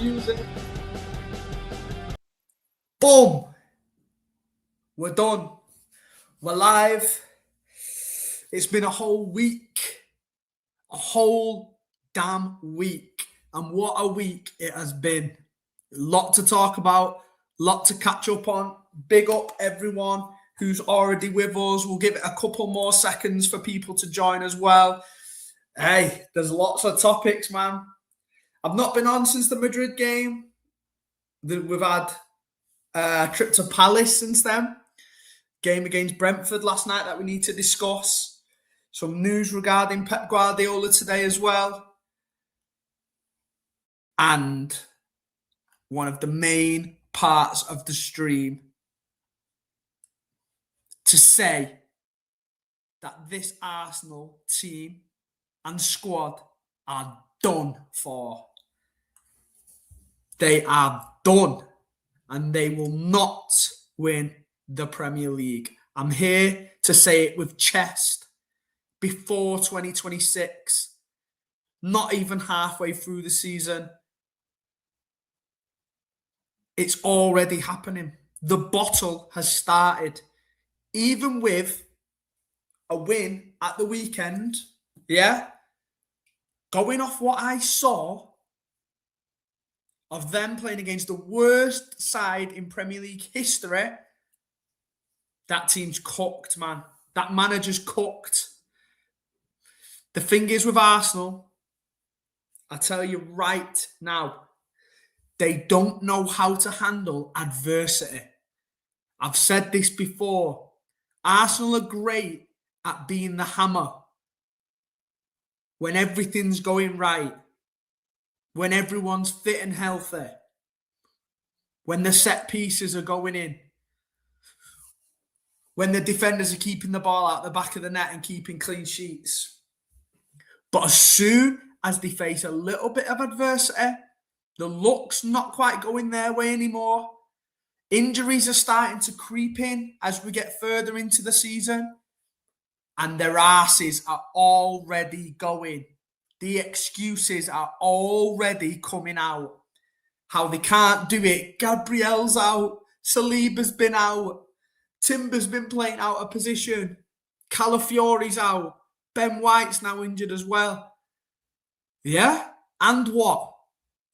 music. Boom! We're done. We're live. It's been a whole week. A whole damn week. And what a week it has been. A lot to talk about. A lot to catch up on. Big up everyone who's already with us. We'll give it a couple more seconds for people to join as well. Hey, there's lots of topics, man. I've not been on since the Madrid game. We've had a trip to Palace since then. Game against Brentford last night that we need to discuss. Some news regarding Pep Guardiola today as well. And one of the main parts of the stream to say that this Arsenal team and squad are done for. They are done. And they will not win the Premier League. I'm here to say it with chest. Before 2026, not even halfway through the season, it's already happening. The bottle has started. Even with a win at the weekend, going off what I saw of them playing against the worst side in Premier League history, that team's cooked, man. That manager's cooked. The thing is with Arsenal, I tell you right now, they don't know how to handle adversity. I've said this before. Arsenal are great at being the hammer when everything's going right, when everyone's fit and healthy, when the set pieces are going in, when the defenders are keeping the ball out the back of the net and keeping clean sheets. But as soon as they face a little bit of adversity, the luck's not quite going their way anymore. Injuries are starting to creep in as we get further into the season. And their asses are already going. The excuses are already coming out. How they can't do it. Gabriel's out. Saliba's been out. Timber's been playing out of position. Calafiore's out. Ben White's now injured as well. Yeah? And what?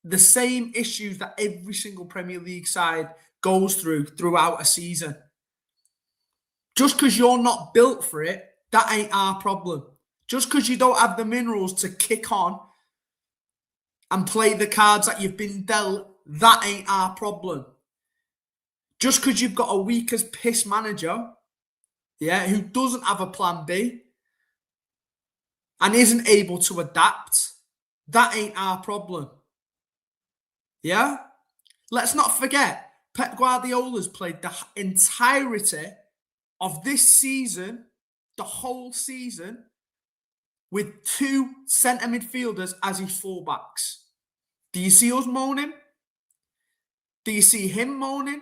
The same issues that every single Premier League side goes through throughout a season. Just because you're not built for it, that ain't our problem. Just because you don't have the minerals to kick on and play the cards that you've been dealt, that ain't our problem. Just because you've got a weak as piss manager, who doesn't have a plan B and isn't able to adapt, that ain't our problem. Yeah? Let's not forget, Pep Guardiola's played the entirety of this season, the whole season, with two centre midfielders as his fullbacks. Do you see us moaning? Do you see him moaning?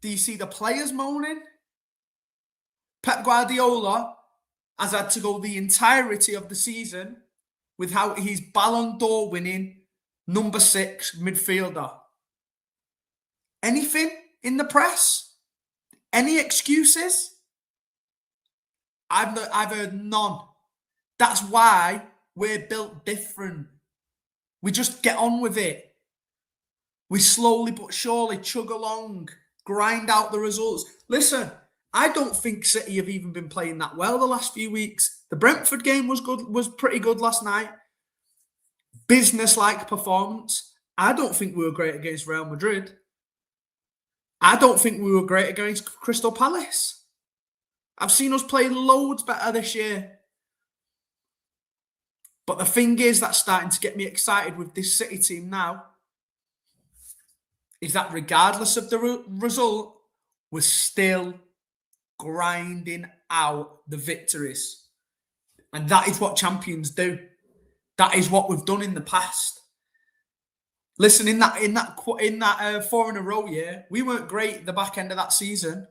Do you see the players moaning? Pep Guardiola has had to go the entirety of the season without his Ballon d'Or winning number 6 midfielder. Anything in the press? Any excuses? I've heard none. That's why we're built different. We just get on with it. We slowly but surely chug along, grind out the results. Listen, I don't think City have even been playing that well the last few weeks. The Brentford game was good, was pretty good last night. Business-like performance. I don't think we were great against Real Madrid. I don't think we were great against Crystal Palace. I've seen us play loads better this year. But the thing is that's starting to get me excited with this City team now is that regardless of the result, we're still grinding out the victories. And that is what champions do. That is what we've done in the past. Listen, in that 4 in a row year, we weren't great at the back end of that season.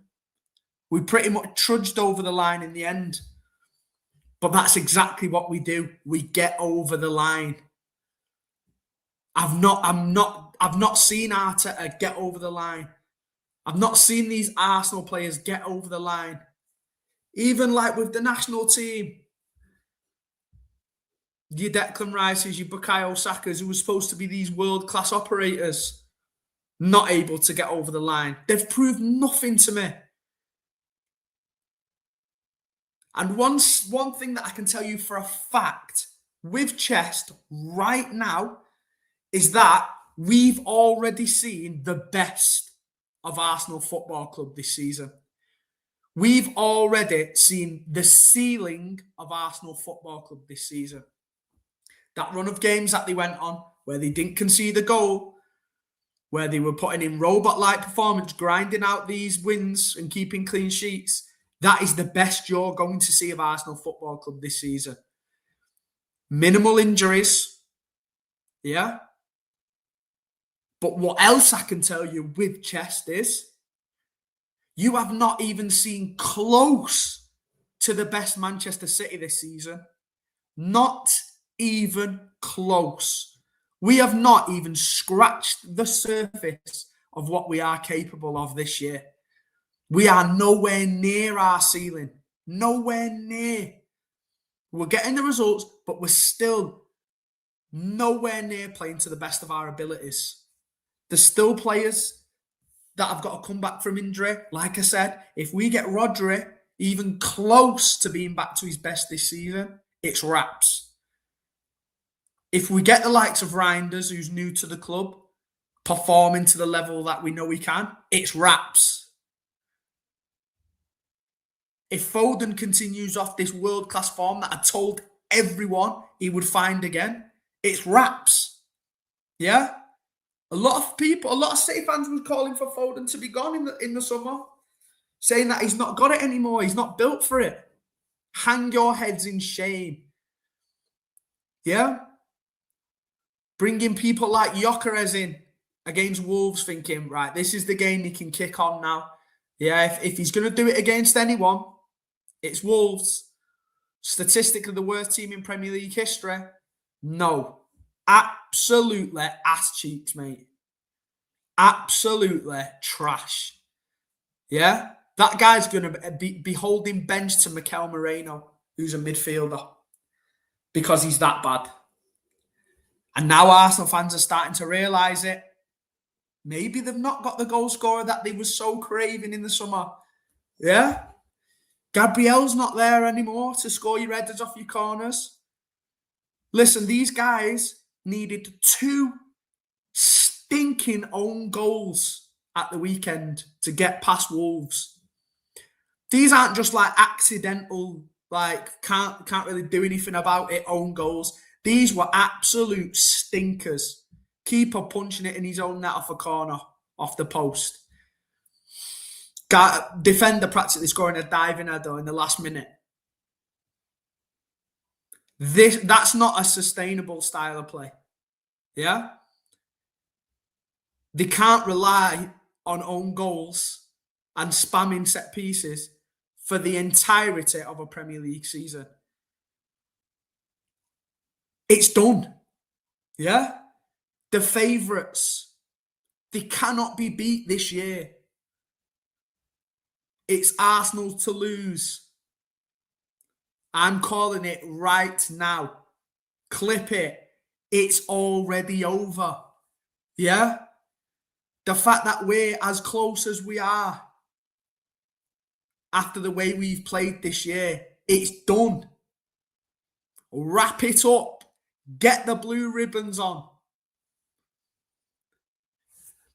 We pretty much trudged over the line in the end. But that's exactly what we do. We get over the line. I'm not I've not seen Arteta get over the line. I've not seen these Arsenal players get over the line. Even like with the national team, your Declan Rices, your Bukayo Sakas, who were supposed to be these world-class operators, not able to get over the line. They've proved nothing to me. And one thing that I can tell you for a fact with Chest right now is that we've already seen the best of Arsenal Football Club this season. We've already seen the ceiling of Arsenal Football Club this season. That run of games that they went on, where they didn't concede a goal, where they were putting in robot-like performance, grinding out these wins and keeping clean sheets, that is the best you're going to see of Arsenal Football Club this season. Minimal injuries, yeah? But what else I can tell you with Chest is, you have not even seen close to the best Manchester City this season. Not even close. We have not even scratched the surface of what we are capable of this year. We are nowhere near our ceiling. Nowhere near. We're getting the results, but we're still nowhere near playing to the best of our abilities. There's still players that have got to come back from injury. Like I said, if we get Rodri even close to being back to his best this season, it's wraps. If we get the likes of Reinders, who's new to the club, performing to the level that we know he can, it's wraps. If Foden continues off this world-class form that I told everyone he would find again, it's wraps. Yeah? A lot of City fans were calling for Foden to be gone in the summer, saying that he's not got it anymore, he's not built for it. Hang your heads in shame. Yeah? Bringing people like Gyökeres in against Wolves, thinking, right, this is the game he can kick on now. Yeah, if he's going to do it against anyone, it's Wolves. Statistically the worst team in Premier League history. No. Absolutely ass cheeks, mate. Absolutely trash. Yeah? That guy's going to be holding bench to Mikel Moreno, who's a midfielder, because he's that bad. And now Arsenal fans are starting to realise it. Maybe they've not got the goal scorer that they were so craving in the summer. Yeah? Gabriel's not there anymore to score your headers off your corners. Listen, these guys needed 2 stinking own goals at the weekend to get past Wolves. These aren't just like accidental, like can't really do anything about it, own goals. These were absolute stinkers. Keeper punching it in his own net off a corner, off the post. Defender practically scoring a diving header in the last minute. That's not a sustainable style of play. Yeah? They can't rely on own goals and spamming set pieces for the entirety of a Premier League season. It's done. Yeah? The favourites, they cannot be beat this year. It's Arsenal to lose. I'm calling it right now. Clip it. It's already over. Yeah? The fact that we're as close as we are after the way we've played this year, it's done. Wrap it up. Get the blue ribbons on.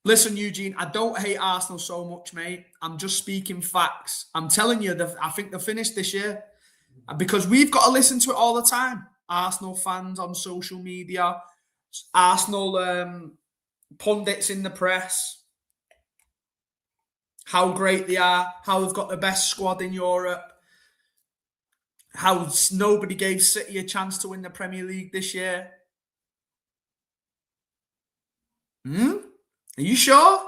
Listen, Eugene, I don't hate Arsenal so much, mate. I'm just speaking facts. I'm telling you, I think they're finished this year. Because we've got to listen to it all the time. Arsenal fans on social media, Arsenal pundits in the press, how great they are, how they've got the best squad in Europe, how nobody gave City a chance to win the Premier League this year. Are you sure?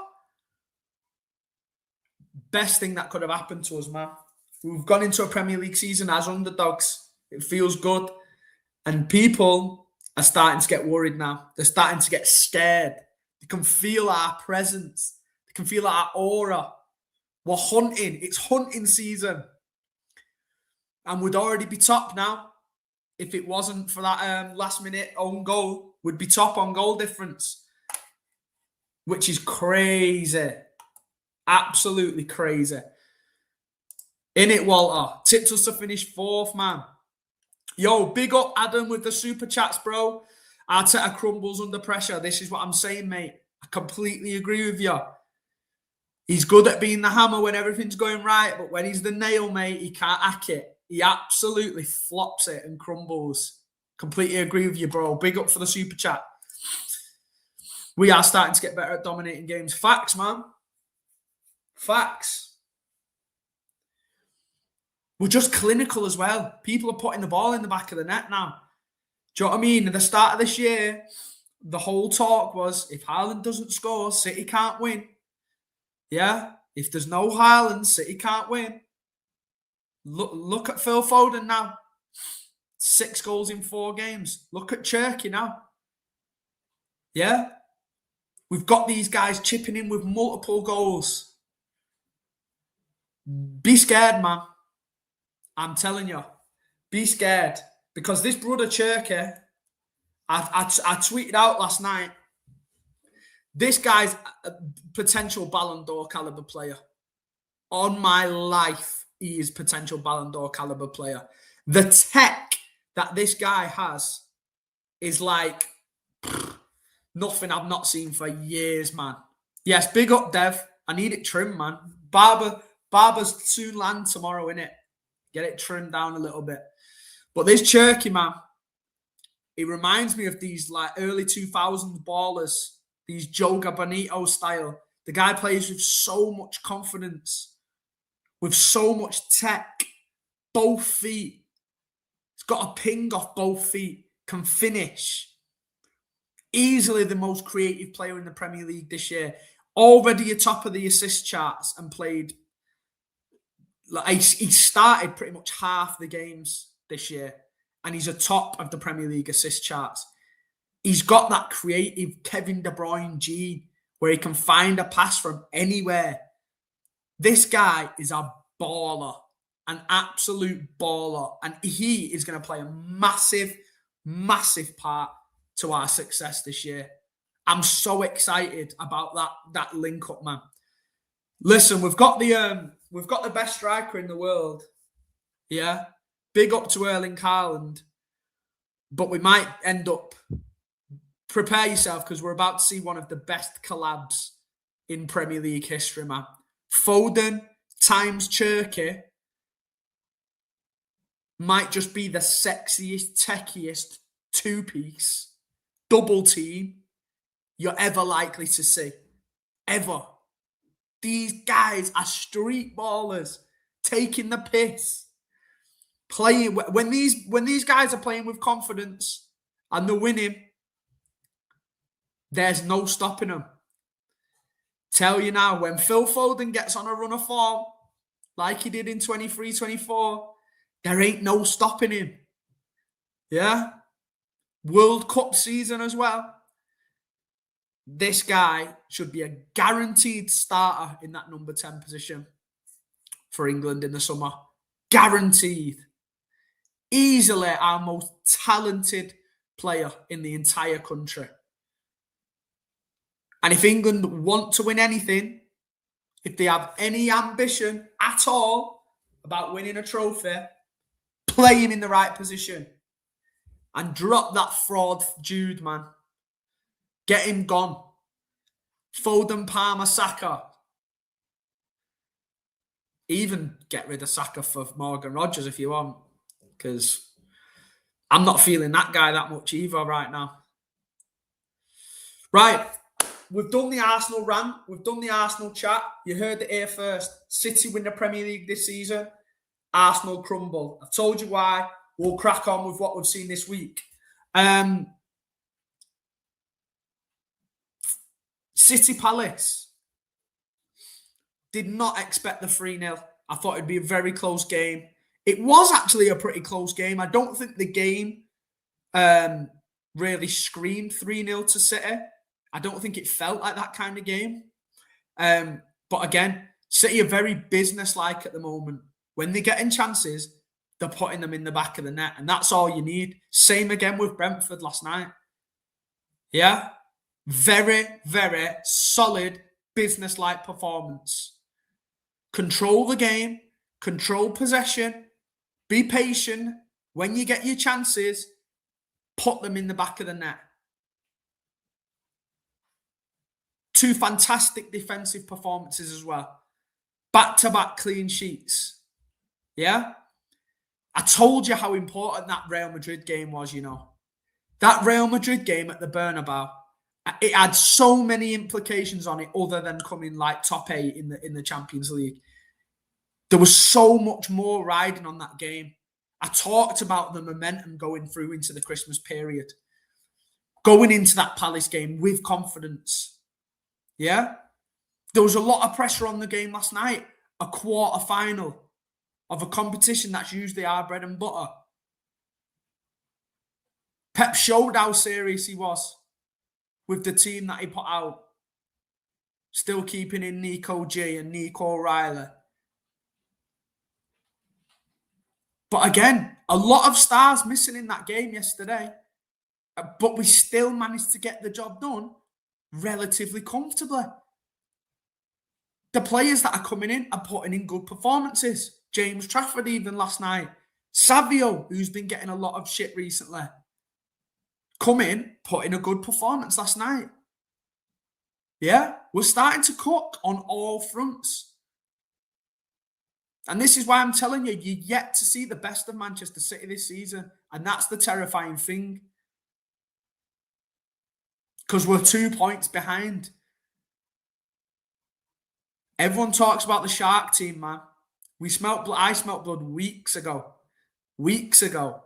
Best thing that could have happened to us, man. We've gone into a Premier League season as underdogs. It feels good. And people are starting to get worried now. They're starting to get scared. They can feel our presence. They can feel our aura. We're hunting. It's hunting season. And we'd already be top now. If it wasn't for that last-minute own goal, we'd be top on goal difference. Which is crazy. Absolutely crazy. In it, Walter. Tipped us to finish 4th, man. Yo, big up Adam with the super chats, bro. Arteta crumbles under pressure. This is what I'm saying, mate. I completely agree with you. He's good at being the hammer when everything's going right, but when he's the nail, mate, he can't hack it. He absolutely flops it and crumbles. Completely agree with you, bro. Big up for the super chat. We are starting to get better at dominating games. Facts, man. Facts. We're just clinical as well. People are putting the ball in the back of the net now. Do you know what I mean? At the start of this year, the whole talk was, if Haaland doesn't score, City can't win. Yeah? If there's no Haaland, City can't win. Look at Phil Foden now. 6 goals in 4 games. Look at Cherky now. Yeah? We've got these guys chipping in with multiple goals. Be scared, man. I'm telling you. Be scared. Because this brother Cherky, I tweeted out last night, this guy's a potential Ballon d'Or caliber player. On my life, he is potential Ballon d'Or caliber player. The tech that this guy has is like nothing I've not seen for years, man. Yes, big up, Dev. I need it trimmed, man. Barber's soon land tomorrow, innit? Get it trimmed down a little bit. But this Cherky, man, it reminds me of these like early 2000s ballers, these Joga Bonito style. The guy plays with so much confidence, with so much tech, both feet. He's got a ping off both feet, can finish. Easily the most creative player in the Premier League this year. Already atop of the assist charts and played. He started pretty much half the games this year, and he's atop of the Premier League assist charts. He's got that creative Kevin De Bruyne gene where he can find a pass from anywhere. This guy is a baller, an absolute baller, and he is going to play a massive, massive part to our success this year. I'm so excited about that link up, man. Listen, we've got the best striker in the world. Yeah. Big up to Erling Haaland. But we might end up, prepare yourself, because we're about to see one of the best collabs in Premier League history, man. Foden times Cherky might just be the sexiest, techiest two-piece double team you're ever likely to see. Ever. These guys are street ballers, taking the piss. Playing when these guys are playing with confidence and they're winning, there's no stopping them. Tell you now, when Phil Foden gets on a run of form, like he did in 23-24, there ain't no stopping him. Yeah? World Cup season as well. This guy should be a guaranteed starter in that number 10 position for England in the summer. Guaranteed. Easily our most talented player in the entire country. And if England want to win anything, if they have any ambition at all about winning a trophy, play him in the right position. And drop that fraud Jude, man. Get him gone. Foden, Palmer, Saka. Even get rid of Saka for Morgan Rogers if you want. Because I'm not feeling that guy that much either right now. Right. We've done the Arsenal rant. We've done the Arsenal chat. You heard it here first. City win the Premier League this season. Arsenal crumble. I've told you why. We'll crack on with what we've seen this week. City Palace. Did not expect the 3-0. I thought it'd be a very close game. It was actually a pretty close game. I don't think the game really screamed 3-0 to City. I don't think it felt like that kind of game. But again, City are very business-like at the moment. When they're getting chances, they're putting them in the back of the net, and that's all you need. Same again with Brentford last night. Yeah? Very, very solid business-like performance. Control the game, control possession, be patient. When you get your chances, put them in the back of the net. 2 fantastic defensive performances as well. Back-to-back clean sheets. Yeah? I told you how important that Real Madrid game was, you know. That Real Madrid game at the Bernabeu, it had so many implications on it other than coming like top 8 in the Champions League. There was so much more riding on that game. I talked about the momentum going through into the Christmas period. Going into that Palace game with confidence. Yeah? There was a lot of pressure on the game last night. A quarter-final of a competition that's usually our bread and butter. Pep showed how serious he was with the team that he put out. Still keeping in Nico G and Nico Riley. But again, a lot of stars missing in that game yesterday. But we still managed to get the job done relatively comfortably. The players that are coming in are putting in good performances. James Trafford even last night. Savio, who's been getting a lot of shit recently. Come in, put in a good performance last night. Yeah, we're starting to cook on all fronts. And this is why I'm telling you, you're yet to see the best of Manchester City this season. And that's the terrifying thing. Because we're 2 points behind. Everyone talks about the Shark team, man. I smelt blood weeks ago. Weeks ago.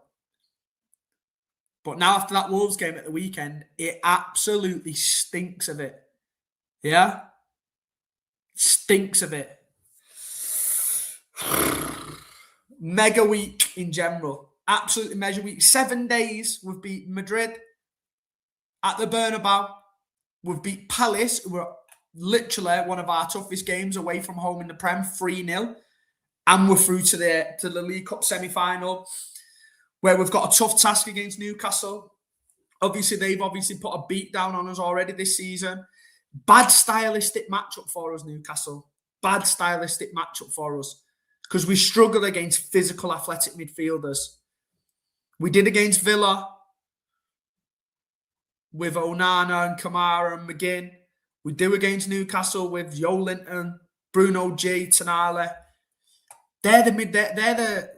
But now after that Wolves game at the weekend, it absolutely stinks of it. Yeah? Stinks of it. Mega week in general. Absolutely mega week. 7 days, we've beat Madrid at the Bernabeu. We've beat Palace, who were literally one of our toughest games away from home in the Prem, 3-0. And we're through to the League Cup semi-final, where we've got a tough task against Newcastle. Obviously, they've put a beat down on us already this season. Bad stylistic matchup for us, Newcastle. Bad stylistic matchup for us. Because we struggle against physical, athletic midfielders. We did against Villa with Onana and Kamara and McGinn. We do against Newcastle with Joe Linton, Bruno G, Tonali. They're the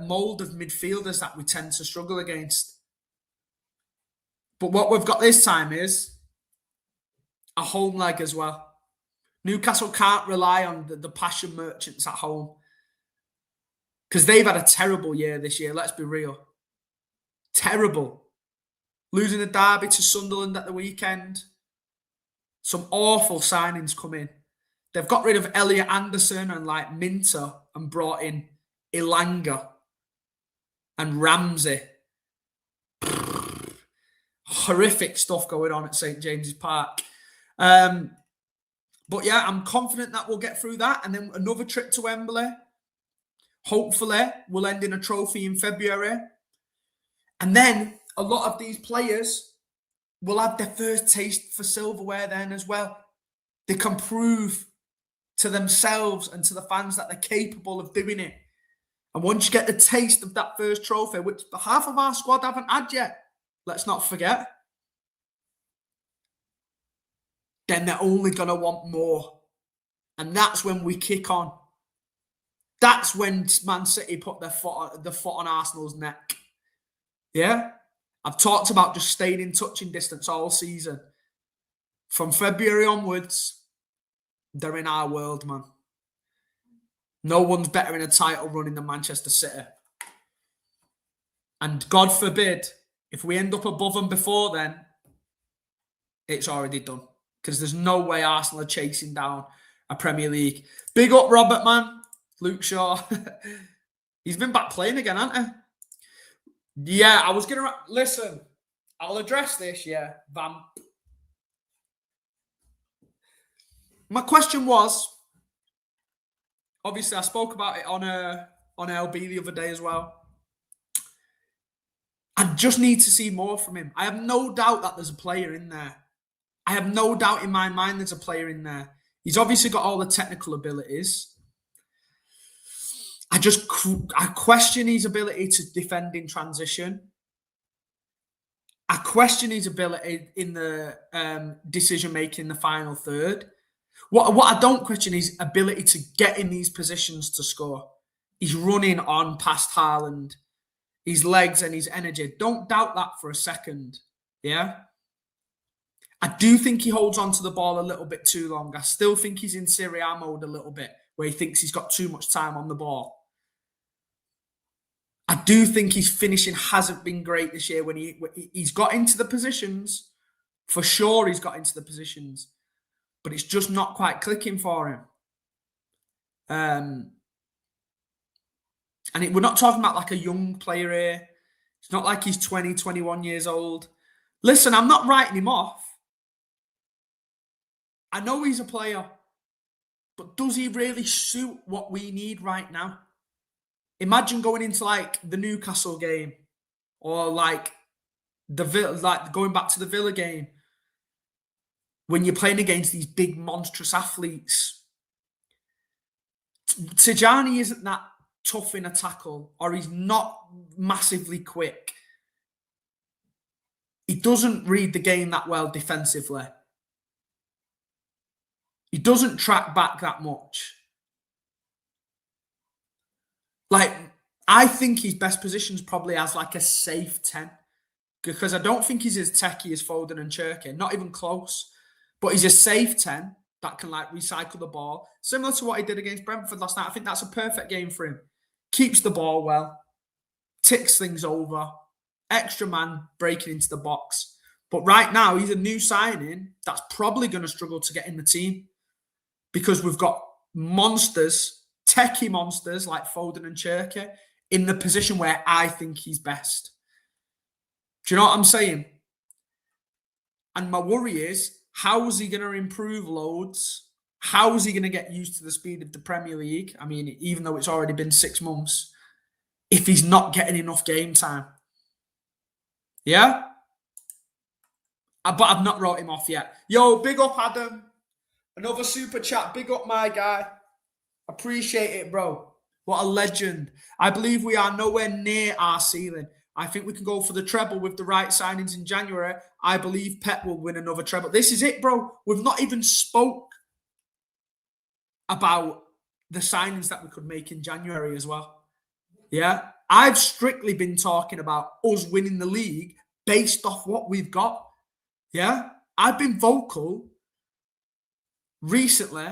mould of midfielders that we tend to struggle against. But what we've got this time is a home leg as well. Newcastle can't rely on the passion merchants at home. Because they've had a terrible year this year, let's be real. Terrible. Losing the derby to Sunderland at the weekend. Some awful signings come in. They've got rid of Elliot Anderson and like Minter and brought in Ilanga and Ramsey. Horrific stuff going on at St. James's Park. But yeah, I'm confident that we'll get through that. And then another trip to Wembley. Hopefully, we'll end in a trophy in February. And then a lot of these players will have their first taste for silverware then as well. They can prove to themselves and to the fans that they're capable of doing it. And once you get the taste of that first trophy, which half of our squad haven't had yet, let's not forget, then they're only going to want more. And that's when we kick on. That's when Man City put the foot on Arsenal's neck. Yeah? I've talked about just staying in touching distance all season. From February onwards, they're in our world, man. No one's better in a title run than Manchester City. And God forbid, if we end up above them before then, it's already done. Because there's no way Arsenal are chasing down a Premier League. Big up, Robert, man. Luke Shaw. He's been back playing again, hasn't he? Yeah, I was going to... Listen, I'll address this, yeah. Vamp. My question was, obviously I spoke about it on LB the other day as well. I just need to see more from him. I have no doubt that there's a player in there. I have no doubt in my mind there's a player in there. He's obviously got all the technical abilities. I question his ability to defend in transition. I question his ability in the decision making in the final third. What I don't question is ability to get in these positions to score. He's running on past Haaland, his legs and his energy. Don't doubt that for a second. Yeah. I do think he holds on to the ball a little bit too long. I still think he's in Serie A mode a little bit, where he thinks he's got too much time on the ball. I do think his finishing hasn't been great this year when he's got into the positions. For sure he's got into the positions. But it's just not quite clicking for him. And we're not talking about like a young player here. It's not like he's 20, 21 years old. Listen, I'm not writing him off. I know he's a player. But does he really suit what we need right now? Imagine going into like the Newcastle game or like going back to the Villa game when you're playing against these big monstrous athletes. Tijani isn't that tough in a tackle, or he's not massively quick. He doesn't read the game that well defensively. He doesn't track back that much. Like, I think his best position's probably as like a safe 10. Because I don't think he's as techie as Foden and Churky. Not even close. But he's a safe 10 that can like recycle the ball. Similar to what he did against Brentford last night. I think that's a perfect game for him. Keeps the ball well. Ticks things over. Extra man breaking into the box. But right now, he's a new signing that's probably going to struggle to get in the team. Because we've got monsters, techie monsters like Foden and Churky in the position where I think he's best. Do you know what I'm saying? And my worry is, how is he going to improve loads? How is he going to get used to the speed of the Premier League? I mean, even though it's already been 6 months, if he's not getting enough game time. Yeah? But I've not wrote him off yet. Yo, big up, Adam. Another super chat. Big up, my guy. Appreciate it, bro. What a legend. I believe we are nowhere near our ceiling. I think we can go for the treble with the right signings in January. I believe Pep will win another treble. This is it, bro. We've not even spoke about the signings that we could make in January as well. Yeah? I've strictly been talking about us winning the league based off what we've got. Yeah? I've been vocal recently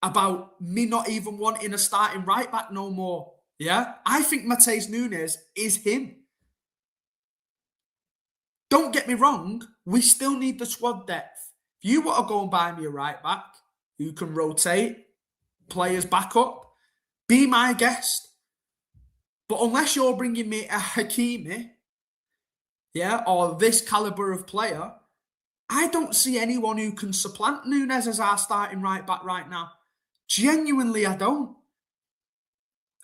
about me not even wanting a starting right back no more. Yeah? I think Matheus Nunes is him. Don't get me wrong, we still need the squad depth. If you want to go and buy me a right back who can rotate players back up, be my guest. But unless you're bringing me a Hakimi, yeah, or this caliber of player, I don't see anyone who can supplant Nunes as our starting right back right now. Genuinely, I don't.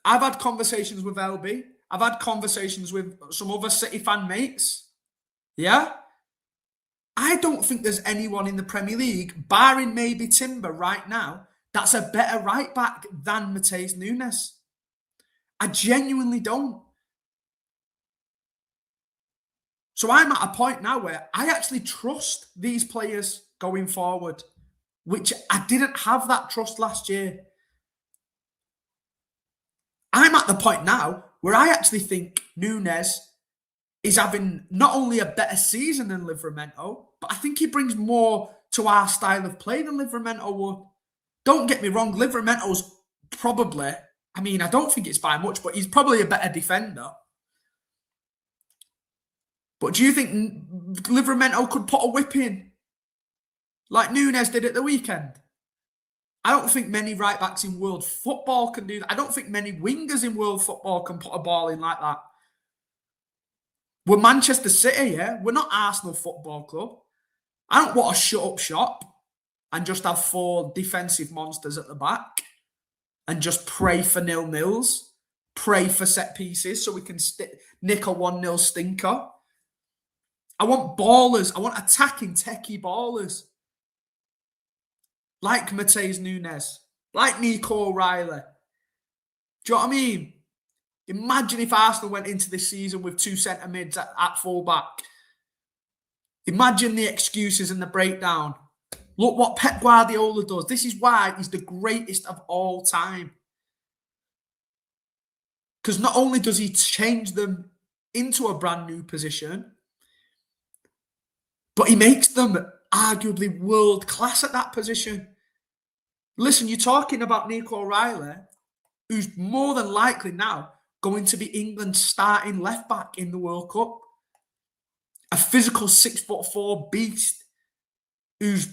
I've had conversations with LB. I've had conversations with some other City fan mates. Yeah? I don't think there's anyone in the Premier League, barring maybe Timber right now, that's a better right back than Matheus Nunes. I genuinely don't. So I'm at a point now where I actually trust these players going forward, which I didn't have that trust last year. I'm at the point now where I actually think Nunes is having not only a better season than Livramento, but I think he brings more to our style of play than Livramento would. Don't get me wrong, Livramento's probably, I mean, I don't think it's by much, but he's probably a better defender. But do you think Livramento could put a whip in like Nunes did at the weekend? I don't think many right-backs in world football can do that. I don't think many wingers in world football can put a ball in like that. We're Manchester City, yeah? We're not Arsenal Football Club. I don't want to shut up shop. and just have 4 defensive monsters at the back and just pray for 0-0s, pray for set pieces so we can nick a 1-0 stinker. I want ballers. I want attacking, techie ballers. Like Mateus Nunes, like Nico O'Reilly. Do you know what I mean? Imagine if Arsenal went into this season with 2 centre mids at full back. Imagine the excuses and the breakdown. Look what Pep Guardiola does. This is why he's the greatest of all time. Because not only does he change them into a brand new position, but he makes them arguably world class at that position. Listen, you're talking about Nico O'Reilly, who's more than likely now going to be England's starting left back in the World Cup. A physical 6'4" beast who's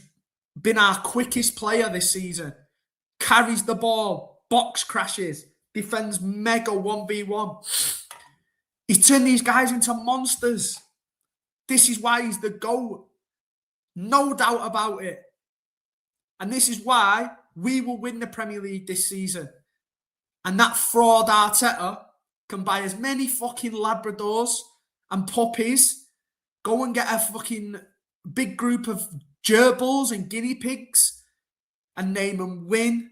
been our quickest player this season. Carries the ball, box crashes, defends mega 1v1. He's turned these guys into monsters. This is why he's the GOAT. No doubt about it. And this is why we will win the Premier League this season. And that fraud Arteta can buy as many fucking Labradors and puppies. Go and get a fucking big group of gerbils and guinea pigs and name them win,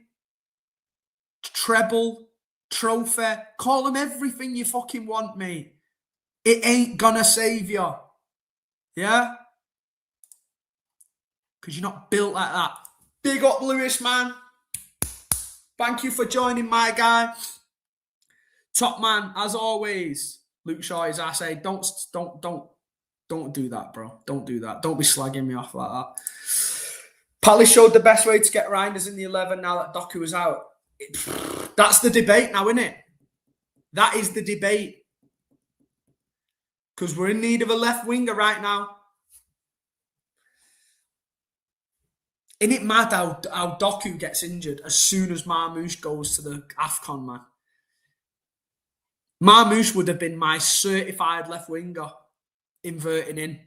treble, trophy. Call them everything you fucking want, mate. It ain't gonna save you. Yeah? Because you're not built like that. Big up, Lewis, man. Thank you for joining, my guy. Top man, as always. Luke Shaw is I say, don't do that, bro. Don't do that. Don't be slagging me off like that. Palace showed the best way to get Reinders in the 11 now that Doku was out. That's the debate now, isn't it? That is the debate. Because we're in need of a left winger right now. Isn't it mad how Doku gets injured as soon as Marmoush goes to the AFCON, man? Marmoush would have been my certified left winger, inverting in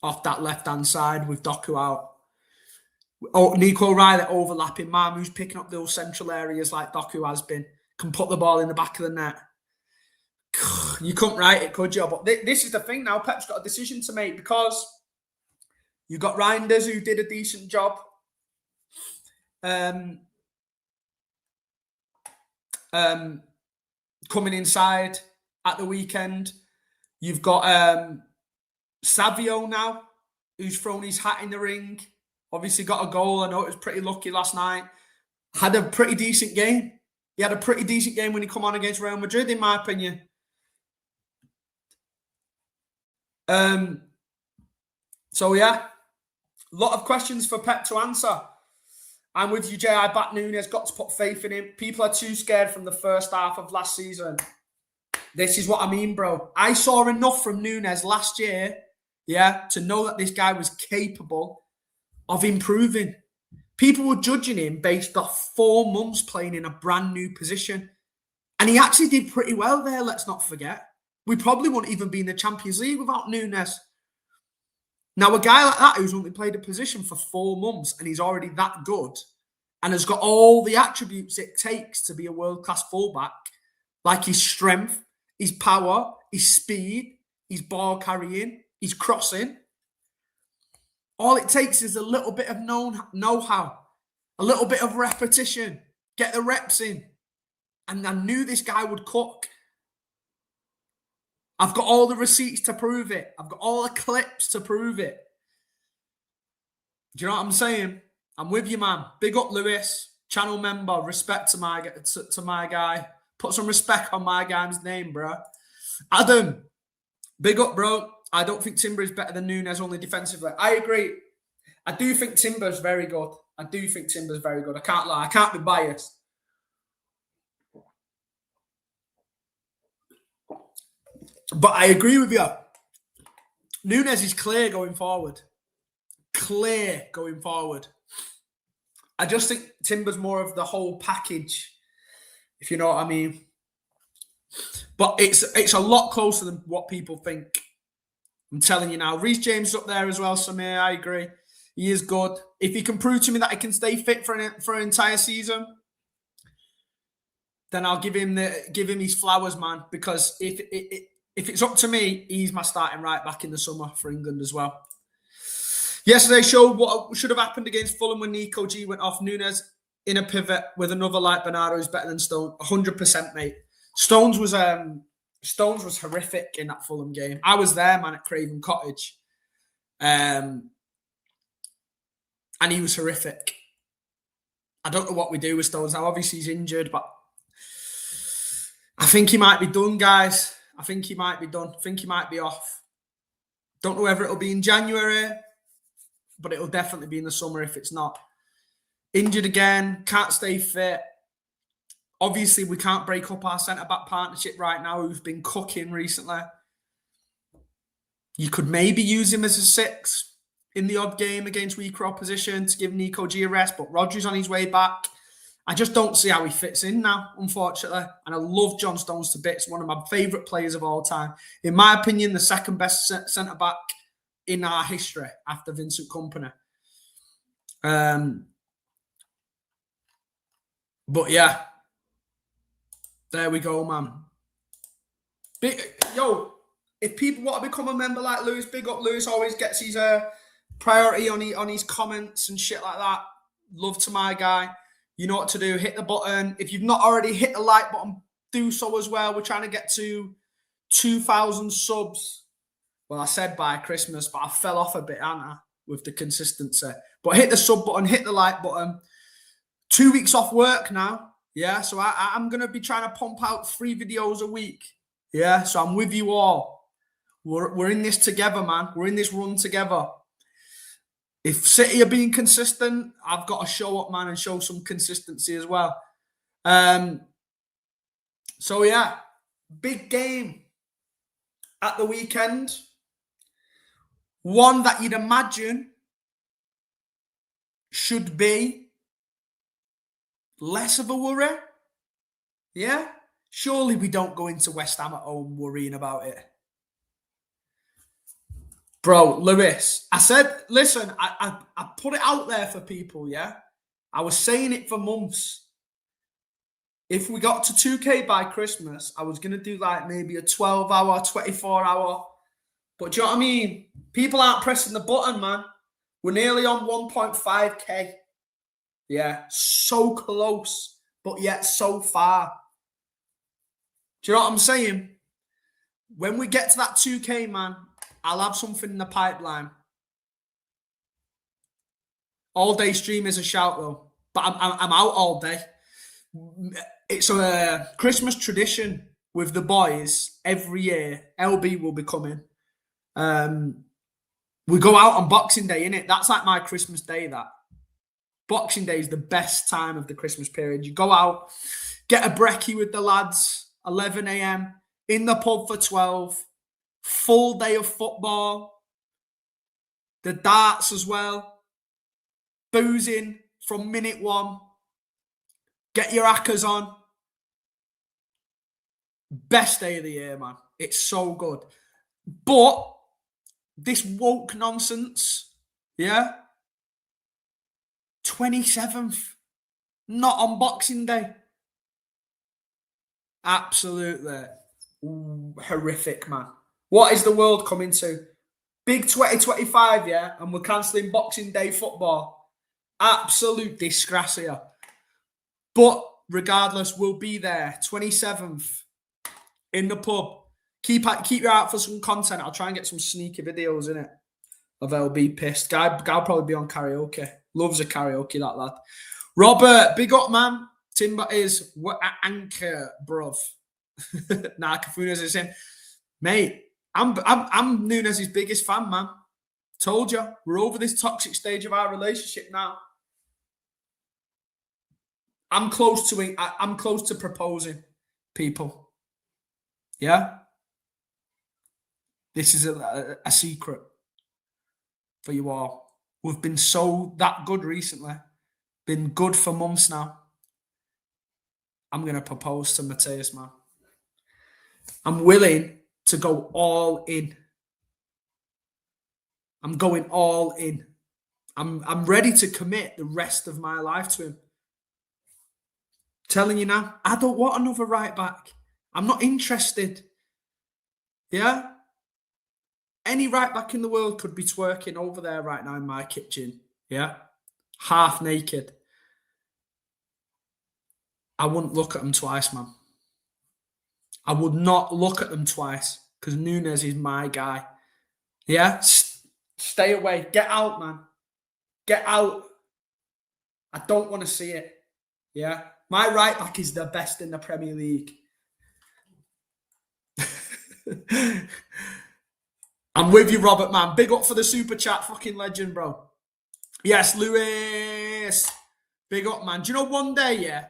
off that left-hand side with Doku out. Oh, Nico O'Reilly overlapping, Marmoush picking up those central areas like Doku has been. Can put the ball in the back of the net. You couldn't write it, could you? But this is the thing now. Pep's got a decision to make because you got Reinders who did a decent job. Coming inside at the weekend. You've got Savio now, who's thrown his hat in the ring. Obviously got a goal. I know it was pretty lucky last night. Had a pretty decent game. He had a pretty decent game when he come on against Real Madrid, in my opinion. So, yeah. A lot of questions for Pep to answer. I'm with you, Jay. I back Nunes. Got to put faith in him. People are too scared from the first half of last season. This is what I mean, bro. I saw enough from Nunes last year, yeah, to know that this guy was capable of improving. People were judging him based off 4 months playing in a brand new position. And he actually did pretty well there, let's not forget. We probably wouldn't even be in the Champions League without Nunes. Now, a guy like that who's only played a position for 4 months and he's already that good and has got all the attributes it takes to be a world-class fullback, like his strength, his power, his speed, his ball carrying, his crossing. All it takes is a little bit of know-how, a little bit of repetition, get the reps in. And I knew this guy would cook. I've got all the receipts to prove it. I've got all the clips to prove it. Do you know what I'm saying? I'm with you, man. Big up, Lewis. Channel member. Respect to my guy. Put some respect on my guy's name, bro. Adam. Big up, bro. I don't think Timber is better than Nunes, only defensively. I agree. I do think Timber's very good. I can't lie. I can't be biased. But I agree with you. Nunes is clear going forward. I just think Timber's more of the whole package, if you know what I mean. But it's a lot closer than what people think. I'm telling you now. Reece James up there as well, Samir. I agree. He is good. If he can prove to me that he can stay fit for an entire season, then I'll give him his flowers, man. Because if it's up to me, he's my starting right back in the summer for England as well. Yesterday showed what should have happened against Fulham when Nico G went off. Nunes in a pivot with another like Bernardo who's better than Stone. 100%, mate. Stones was horrific in that Fulham game. I was there, man, at Craven Cottage. And he was horrific. I don't know what we do with Stones now. Obviously, he's injured, but I think he might be done, guys. I think he might be done. I think he might be off. Don't know whether it'll be in January, but it'll definitely be in the summer if it's not. Injured again, can't stay fit. Obviously, we can't break up our centre-back partnership right now, who's been cooking recently. You could maybe use him as a 6 in the odd game against weaker opposition to give Nico G a rest, but Rodri's on his way back. I just don't see how he fits in now, unfortunately. And I love John Stones to bits, one of my favourite players of all time. In my opinion, the second best centre-back in our history after Vincent Kompany. But yeah, there we go, man. If people want to become a member like Lewis, big up Lewis, always gets his priority on his comments and shit like that. Love to my guy. You know what to do. Hit the button. If you've not already hit the like button, do so as well. We're trying to get to 2,000 subs. Well, I said by Christmas, but I fell off a bit, haven't I, with the consistency. But hit the sub button, hit the like button. 2 weeks off work now. Yeah, so I'm going to be trying to pump out 3 videos a week. Yeah, so I'm with you all. We're in this together, man. We're in this run together. If City are being consistent, I've got to show up, man, and show some consistency as well. So, yeah, big game at the weekend. One that you'd imagine should be less of a worry. Yeah? Surely we don't go into West Ham at home worrying about it. Bro, Lewis, I said, listen, I put it out there for people, yeah? I was saying it for months. If we got to 2K by Christmas, I was going to do like maybe a 12-hour, 24-hour. But do you know what I mean? People aren't pressing the button, man. We're nearly on 1.5K. Yeah, so close, but yet so far. Do you know what I'm saying? When we get to that 2K, man, I'll have something in the pipeline. All day stream is a shout though, but I'm out all day. It's a Christmas tradition with the boys every year. LB will be coming. We go out on Boxing Day, innit? That's like my Christmas day, that. Boxing Day is the best time of the Christmas period. You go out, get a brekkie with the lads, 11 a.m, in the pub for 12, full day of football, the darts as well, boozing from minute one, get your hackers on. Best day of the year, man. It's so good. But this woke nonsense, yeah? 27th, not on Boxing Day. Absolutely horrific, man. What is the world coming to? Big 2025, yeah? And we're cancelling Boxing Day football. Absolute disgrace here. But regardless, we'll be there. 27th in the pub. Keep your eye out for some content. I'll try and get some sneaky videos in it of LB pissed. Guy'll probably be on karaoke. Loves a karaoke, that lad. Robert, big up, man. Timber is anchor, bruv. Nah, Cafunas is saying, mate, I'm Nunes' biggest fan, man. Told you, we're over this toxic stage of our relationship now. I'm close to it. I'm close to proposing, people. Yeah? This is a secret for you all. We've been that good recently. Been good for months now. I'm going to propose to Mateus, man. I'm willing to go all in. I'm going all in. I'm ready to commit the rest of my life to him. Telling you now, I don't want another right back. I'm not interested. Yeah? Any right back in the world could be twerking over there right now in my kitchen. Yeah? Half naked. I wouldn't look at them twice, man. I would not look at them twice because Nunes is my guy. Yeah? Stay away. Get out, man. Get out. I don't want to see it. Yeah? My right back is the best in the Premier League. I'm with you, Robert, man. Big up for the super chat. Fucking legend, bro. Yes, Lewis. Big up, man. Do you know one day, yeah,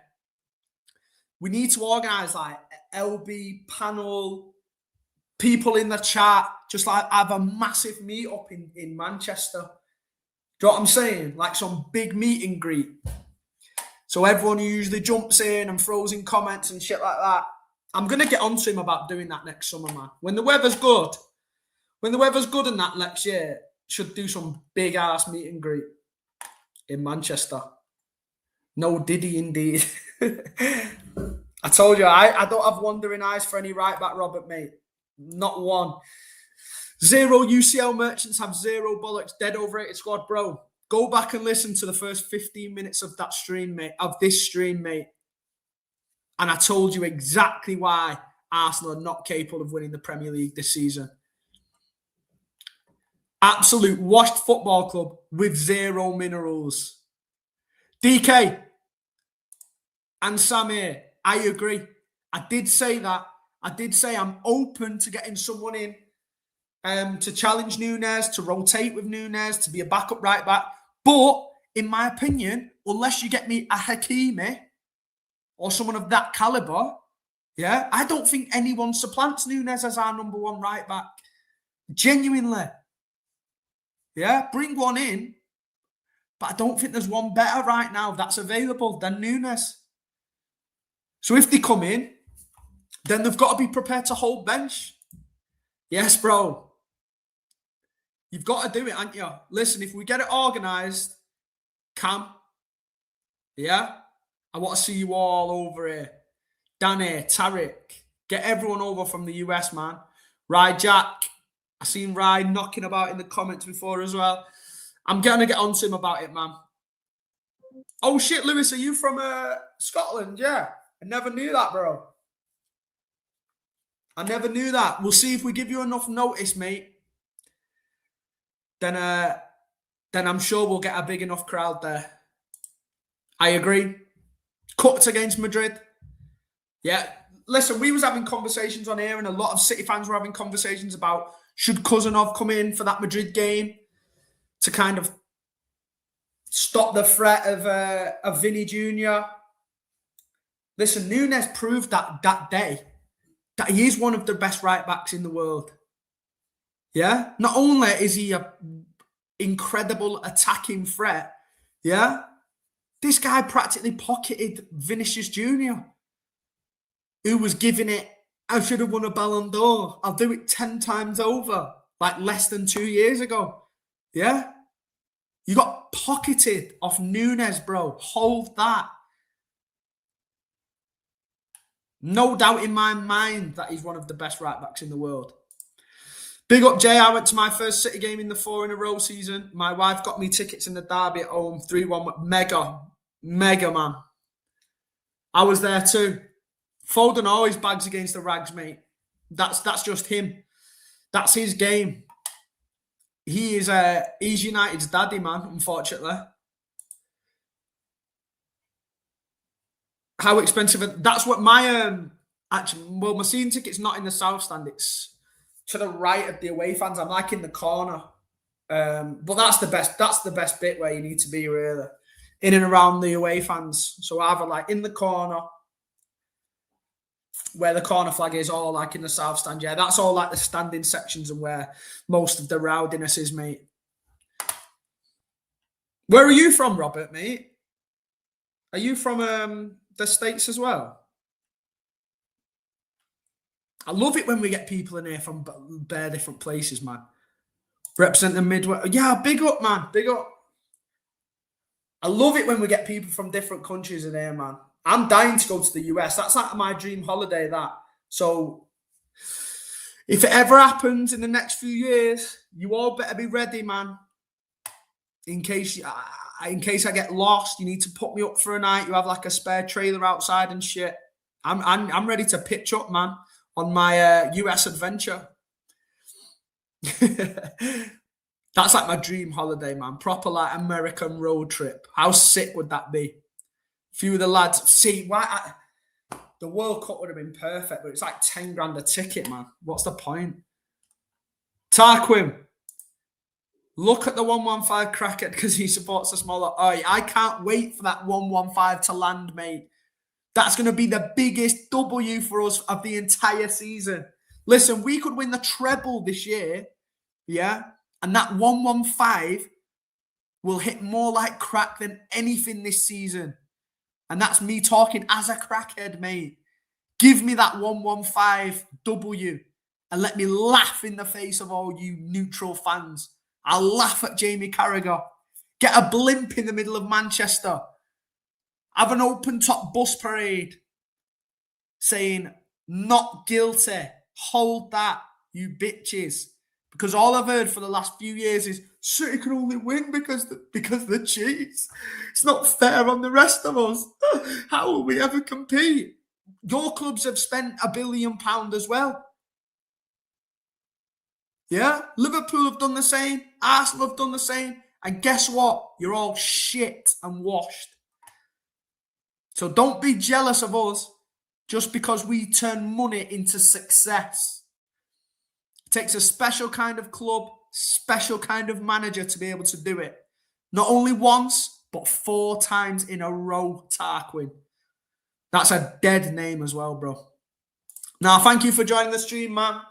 we need to organise like LB panel, people in the chat, just like have a massive meet-up in Manchester. Do you know what I'm saying? Like some big meet and greet. So everyone who usually jumps in and throws in comments and shit like that. I'm going to get on to him about doing that next summer, man. When the weather's good and that next year, should do some big-ass meet and greet in Manchester. No Diddy, indeed. I told you, I don't have wandering eyes for any right-back, Robert, mate. Not one. 0 UCL merchants have 0 bollocks. Dead overrated squad, bro. Go back and listen to the first 15 minutes of that stream, mate. Of this stream, mate. And I told you exactly why Arsenal are not capable of winning the Premier League this season. Absolute washed football club with 0 minerals. DK and Samir, I agree. I did say that. I did say I'm open to getting someone in to challenge Nunes, to rotate with Nunes, to be a backup right back. But, in my opinion, unless you get me a Hakimi or someone of that calibre, yeah, I don't think anyone supplants Nunes as our number 1 right back. Genuinely. Yeah, bring one in. But I don't think there's one better right now that's available than Nunes. So if they come in, then they've got to be prepared to hold bench. Yes, bro. You've got to do it, haven't you? Listen, if we get it organised, Cam, yeah, I want to see you all over here. Danny, Tarek, get everyone over from the US, man. Rye Jack, I seen Rye knocking about in the comments before as well. I'm going to get on to him about it, man. Oh, shit, Lewis, are you from Scotland? Yeah. I never knew that, bro. I never knew that. We'll see if we give you enough notice, mate. Then I'm sure we'll get a big enough crowd there. I agree. Cuts against Madrid. Yeah. Listen, we was having conversations on here and a lot of City fans were having conversations about should Cousinov come in for that Madrid game to kind of stop the threat of Vinny Jr. Listen, Nunes proved that day that he is one of the best right backs in the world. Yeah? Not only is he an incredible attacking threat, yeah? This guy practically pocketed Vinicius Jr., who was giving it, I should have won a Ballon d'Or. I'll do it 10 times over, like less than 2 years ago. Yeah? You got pocketed off Nunes, bro. Hold that. No doubt in my mind that he's one of the best right backs in the world. Big up, Jay. I went to my first City game in the 4 in a row season. My wife got me tickets in the derby at home. 3-1. Mega, man. I was there too. Foden always bags against the rags, mate. That's just him. That's his game. He's United's daddy, man, unfortunately. How expensive? That's what my my season ticket's not in the south stand. It's to the right of the away fans. I'm like in the corner. But that's the best. That's the best bit where you need to be, really, in and around the away fans. So either like in the corner, where the corner flag is, or like in the south stand. Yeah, that's all like the standing sections and where most of the rowdiness is, mate. Where are you from, Robert, mate? Are you from the States as well? I love it when we get people in here from bare different places, man. Represent the Midwest. Yeah, big up, man. Big up. I love it when we get people from different countries in here, man. I'm dying to go to the US. That's like my dream holiday, that. So if it ever happens in the next few years, you all better be ready, man. In case I get lost, you need to put me up for a night. You have like a spare trailer outside and shit. I'm ready to pitch up, man, on my US adventure. That's like my dream holiday, man. Proper like American road trip. How sick would that be? A few of the lads. See, the World Cup would have been perfect, but it's like 10 grand a ticket, man. What's the point? Tarquin, look at the 115 cracker because he supports the smaller. Oh, I can't wait for that 115 to land, mate. That's going to be the biggest W for us of the entire season. Listen, we could win the treble this year, yeah? And that 115 will hit more like crack than anything this season. And that's me talking as a crackhead, mate. Give me that 115 W and let me laugh in the face of all you neutral fans. I'll laugh at Jamie Carragher. Get a blimp in the middle of Manchester. Have an open-top bus parade saying, not guilty. Hold that, you bitches. Because all I've heard for the last few years is City can only win because the Chiefs. It's not fair on the rest of us. How will we ever compete? Your clubs have spent £1 billion as well. Yeah? Liverpool have done the same. Arsenal have done the same. And guess what? You're all shit and washed. So don't be jealous of us just because we turn money into success. It takes a special kind of club, special kind of manager to be able to do it. Not only once, but 4 times in a row, Tarquin. That's a dead name as well, bro. Now, thank you for joining the stream, man.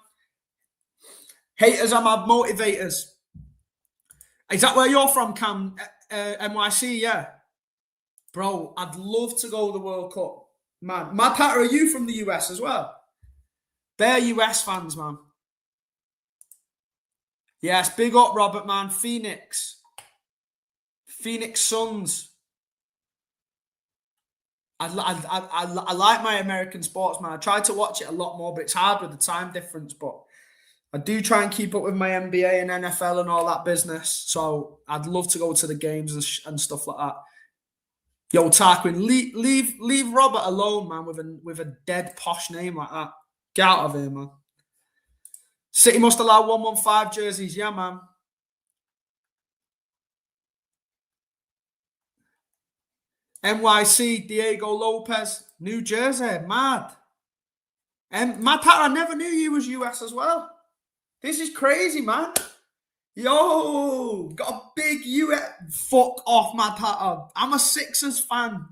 Haters are my motivators. Is that where you're from, Cam? NYC, yeah. Bro, I'd love to go to the World Cup. Man, Mad Hatter, are you from the US as well? They're US fans, man. Yes, big up, Robert, man. Phoenix Suns. I like my American sports, man. I try to watch it a lot more, but it's hard with the time difference. But I do try and keep up with my NBA and NFL and all that business. So I'd love to go to the games and stuff like that. Yo, Tarquin, leave Robert alone, man, with a dead posh name like that. Get out of here, man. City must allow 115 jerseys. Yeah, man. NYC, Diego Lopez, New Jersey. Mad. Mad Hatter, I never knew you was US as well. This is crazy, man. Yo, got a big US. Fuck off, Mad Hatter. I'm a Sixers fan.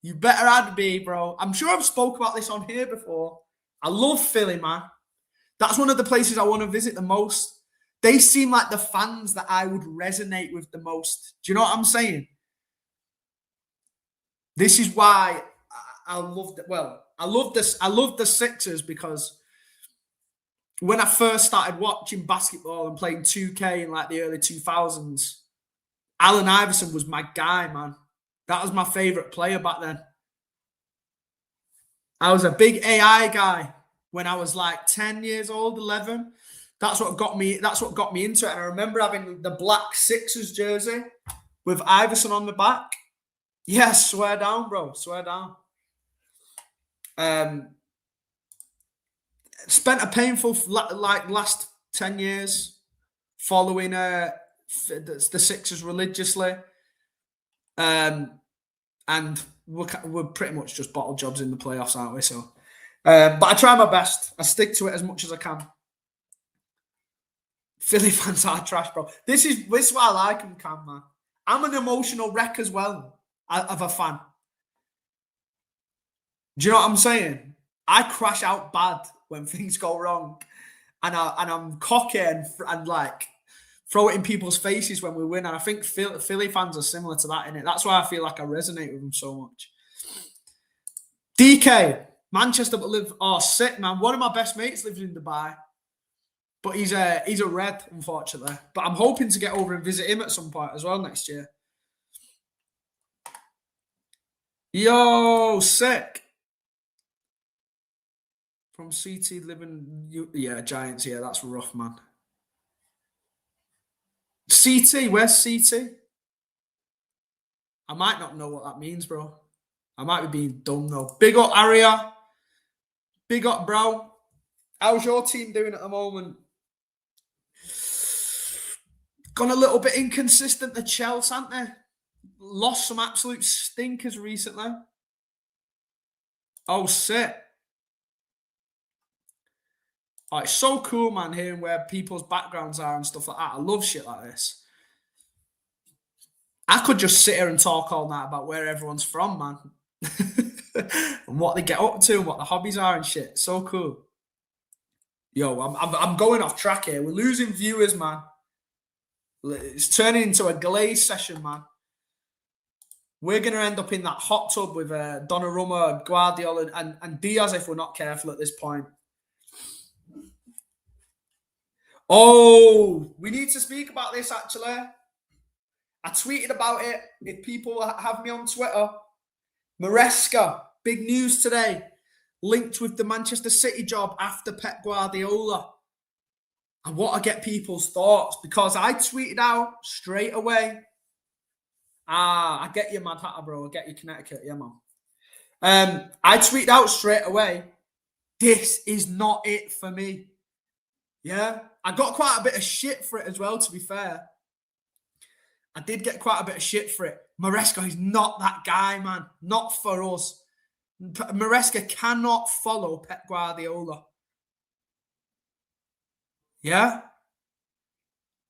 You better add me, bro. I'm sure I've spoke about this on here before. I love Philly, man. That's one of the places I want to visit the most. They seem like the fans that I would resonate with the most. Do you know what I'm saying? This is why I love it. Well, I love the Sixers because when I first started watching basketball and playing 2K in like the early 2000s, Allen Iverson was my guy, man. That was my favorite player back then. I was a big AI guy when I was like 10 years old, 11. That's what got me into it. And I remember having the black Sixers jersey with Iverson on the back. Yeah, swear down, bro. Swear down. Spent a painful last 10 years following the Sixers religiously. And we're pretty much just bottle jobs in the playoffs, aren't we? So, but I try my best. I stick to it as much as I can. Philly fans are trash, bro. This is why I like them, Cam, man. I'm an emotional wreck as well of a fan. Do you know what I'm saying? I crash out bad when things go wrong, and I'm cocky and like throw it in people's faces when we win. And I think Philly fans are similar to that, innit? That's why I feel like I resonate with them so much. DK, Manchester, but live. Oh, sick, man. One of my best mates lives in Dubai, but he's a red, unfortunately. But I'm hoping to get over and visit him at some point as well next year. Yo, sick. From CT living, yeah, Giants. Yeah, that's rough, man. CT, where's CT? I might not know what that means, bro. I might be being dumb though. Big up, Aria. Big up, bro. How's your team doing at the moment? Gone a little bit inconsistent, the Chelsea, haven't they? Lost some absolute stinkers recently. Oh, sick. Oh, it's so cool, man, hearing where people's backgrounds are and stuff like that. I love shit like this. I could just sit here and talk all night about where everyone's from, man. And what they get up to and what the hobbies are and shit. So cool. Yo, I'm going off track here. We're losing viewers, man. It's turning into a glaze session, man. We're going to end up in that hot tub with Donnarumma, Guardiola, and Diaz if we're not careful at this point. Oh, we need to speak about this, actually. I tweeted about it. If people have me on Twitter, Maresca, big news today, linked with the Manchester City job after Pep Guardiola. I want to get people's thoughts because I tweeted out straight away. I get you, Mad Hatter, bro. I get you, Connecticut. Yeah, man. I tweeted out straight away, this is not it for me. Yeah? I got quite a bit of shit for it as well, to be fair. I did get quite a bit of shit for it. Maresca is not that guy, man. Not for us. Maresca cannot follow Pep Guardiola. Yeah?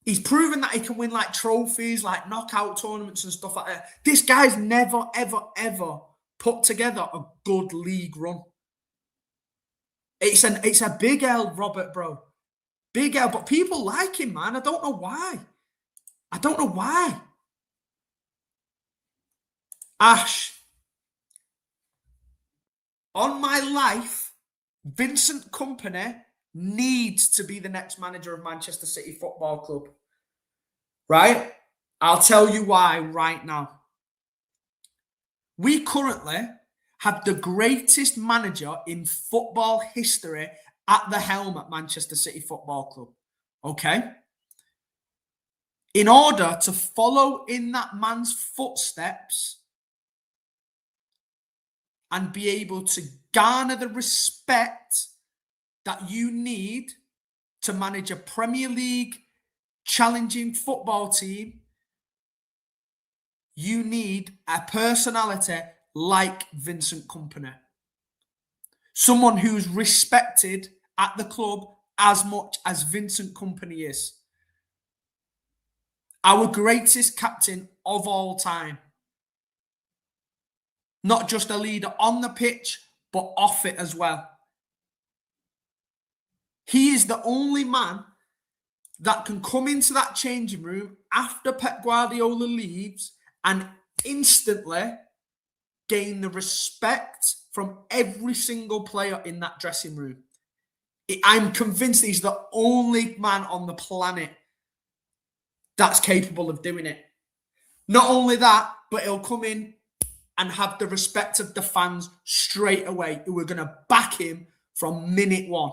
He's proven that he can win like trophies, like knockout tournaments and stuff like that. This guy's never, ever, ever put together a good league run. It's a big L, Robert, bro. Big L, but people like him, man. I don't know why. I don't know why. Ash. On my life, Vincent Kompany needs to be the next manager of Manchester City Football Club. Right? I'll tell you why right now. We currently have the greatest manager in football history at the helm at Manchester City Football Club. Okay? In order to follow in that man's footsteps and be able to garner the respect that you need to manage a Premier League challenging football team, you need a personality like Vincent Kompany. Someone who's respected at the club as much as Vincent Kompany is. Our greatest captain of all time. Not just a leader on the pitch, but off it as well. He is the only man that can come into that changing room after Pep Guardiola leaves and instantly gain the respect from every single player in that dressing room. I'm convinced he's the only man on the planet that's capable of doing it. Not only that, but he'll come in and have the respect of the fans straight away, who are going to back him from minute one.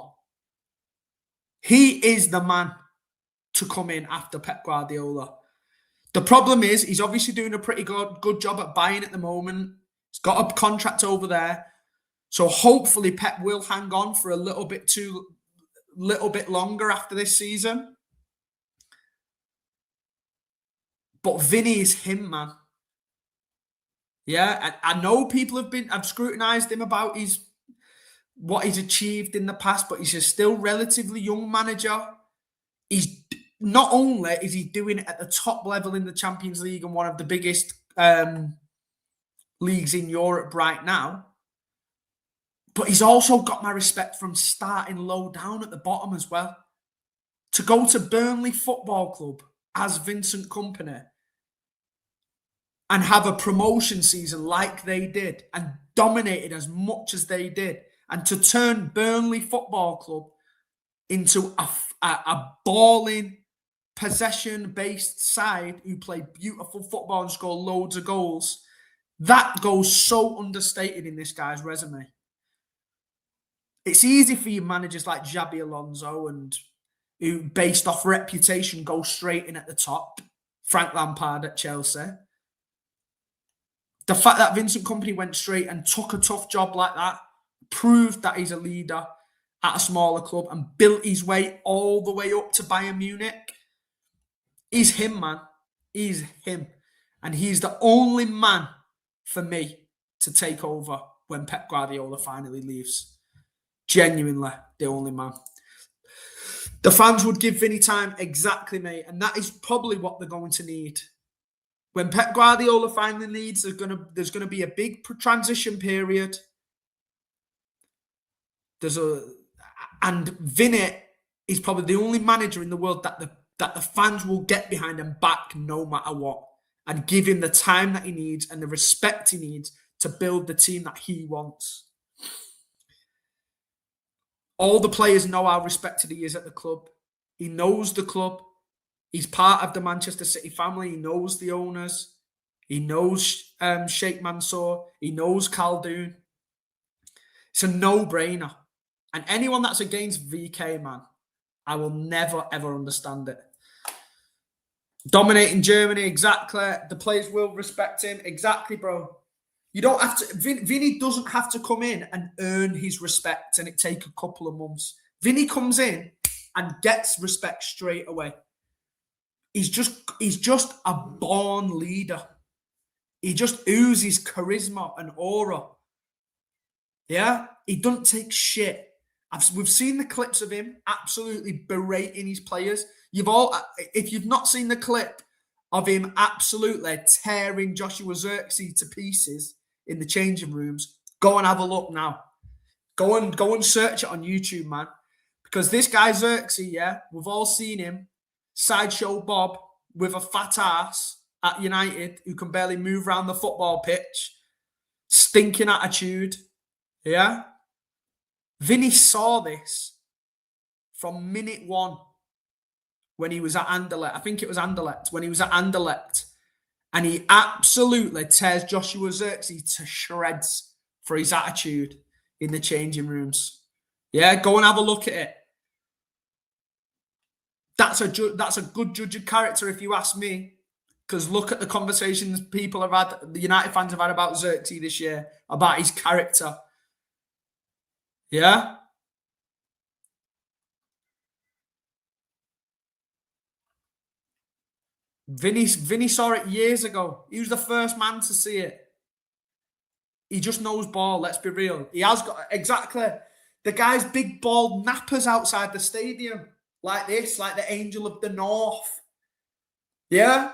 He is the man to come in after Pep Guardiola. The problem is, he's obviously doing a pretty good job at buying at the moment. He's got a contract over there. So hopefully Pep will hang on for a little bit longer after this season. But Vinny is him, man. Yeah, I know people have scrutinised him about what he's achieved in the past, but he's a still relatively young manager. He's not only is he doing it at the top level in the Champions League and one of the biggest leagues in Europe right now, but he's also got my respect from starting low down at the bottom as well. To go to Burnley Football Club as Vincent Kompany and have a promotion season like they did and dominated as much as they did, and to turn Burnley Football Club into a balling, possession-based side who play beautiful football and score loads of goals, That goes so understated in this guy's resume. It's easy for you managers like Xabi Alonso and who, based off reputation, go straight in at the top. Frank Lampard at Chelsea. The fact that Vincent Kompany went straight and took a tough job like that proved that he's a leader at a smaller club and built his way all the way up to Bayern Munich. He's him, man. He's him. And he's the only man for me to take over when Pep Guardiola finally leaves. Genuinely, the only man. The fans would give Vinny time exactly, mate. And that is probably what they're going to need. When Pep Guardiola finally leaves, there's gonna be a big transition period. And Vinny is probably the only manager in the world that the fans will get behind and back no matter what, and give him the time that he needs and the respect he needs to build the team that he wants. All the players know how respected he is at the club. He knows the club. He's part of the Manchester City family. He knows the owners. He knows Sheikh Mansour. He knows Khaldoon. It's a no-brainer. And anyone that's against VK, man, I will never, ever understand it. Dominating Germany, exactly. The players will respect him. Exactly, bro. You don't have to... Vinny doesn't have to come in and earn his respect and it take a couple of months. Vinny comes in and gets respect straight away. He's just a born leader. He just oozes charisma and aura. Yeah? He doesn't take shit. We've seen the clips of him absolutely berating his players. If you've not seen the clip of him absolutely tearing Joshua Zirkzee to pieces in the changing rooms, go and have a look now. Go and search it on YouTube, man. Because this guy Zirkzee, yeah, we've all seen him. Sideshow Bob with a fat ass at United who can barely move around the football pitch. Stinking attitude. Yeah? Vinny saw this from minute one when he was at Anderlecht. I think it was Anderlecht. When he was at Anderlecht. And he absolutely tears Joshua Zirkzee to shreds for his attitude in the changing rooms. Yeah, go and have a look at it. That's a good judge of character, if you ask me. Because look at the conversations people have had, the United fans have had about Zirkzee this year, about his character. Yeah? Vinny saw it years ago. He was the first man to see it. He just knows ball, let's be real. He has got, exactly, the guy's big bald nappers outside the stadium. Like this, like the Angel of the North. Yeah?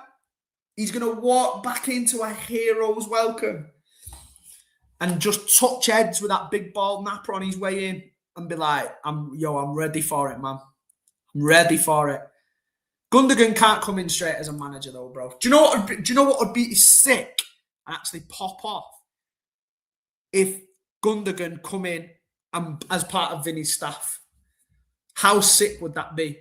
He's going to walk back into a hero's welcome and just touch heads with that big bald napper on his way in and be like, I'm ready for it, man. I'm ready for it. Gundogan can't come in straight as a manager, though, bro. Do you know what would be sick and actually pop off? If Gundogan come in and as part of Vinny's staff. How sick would that be?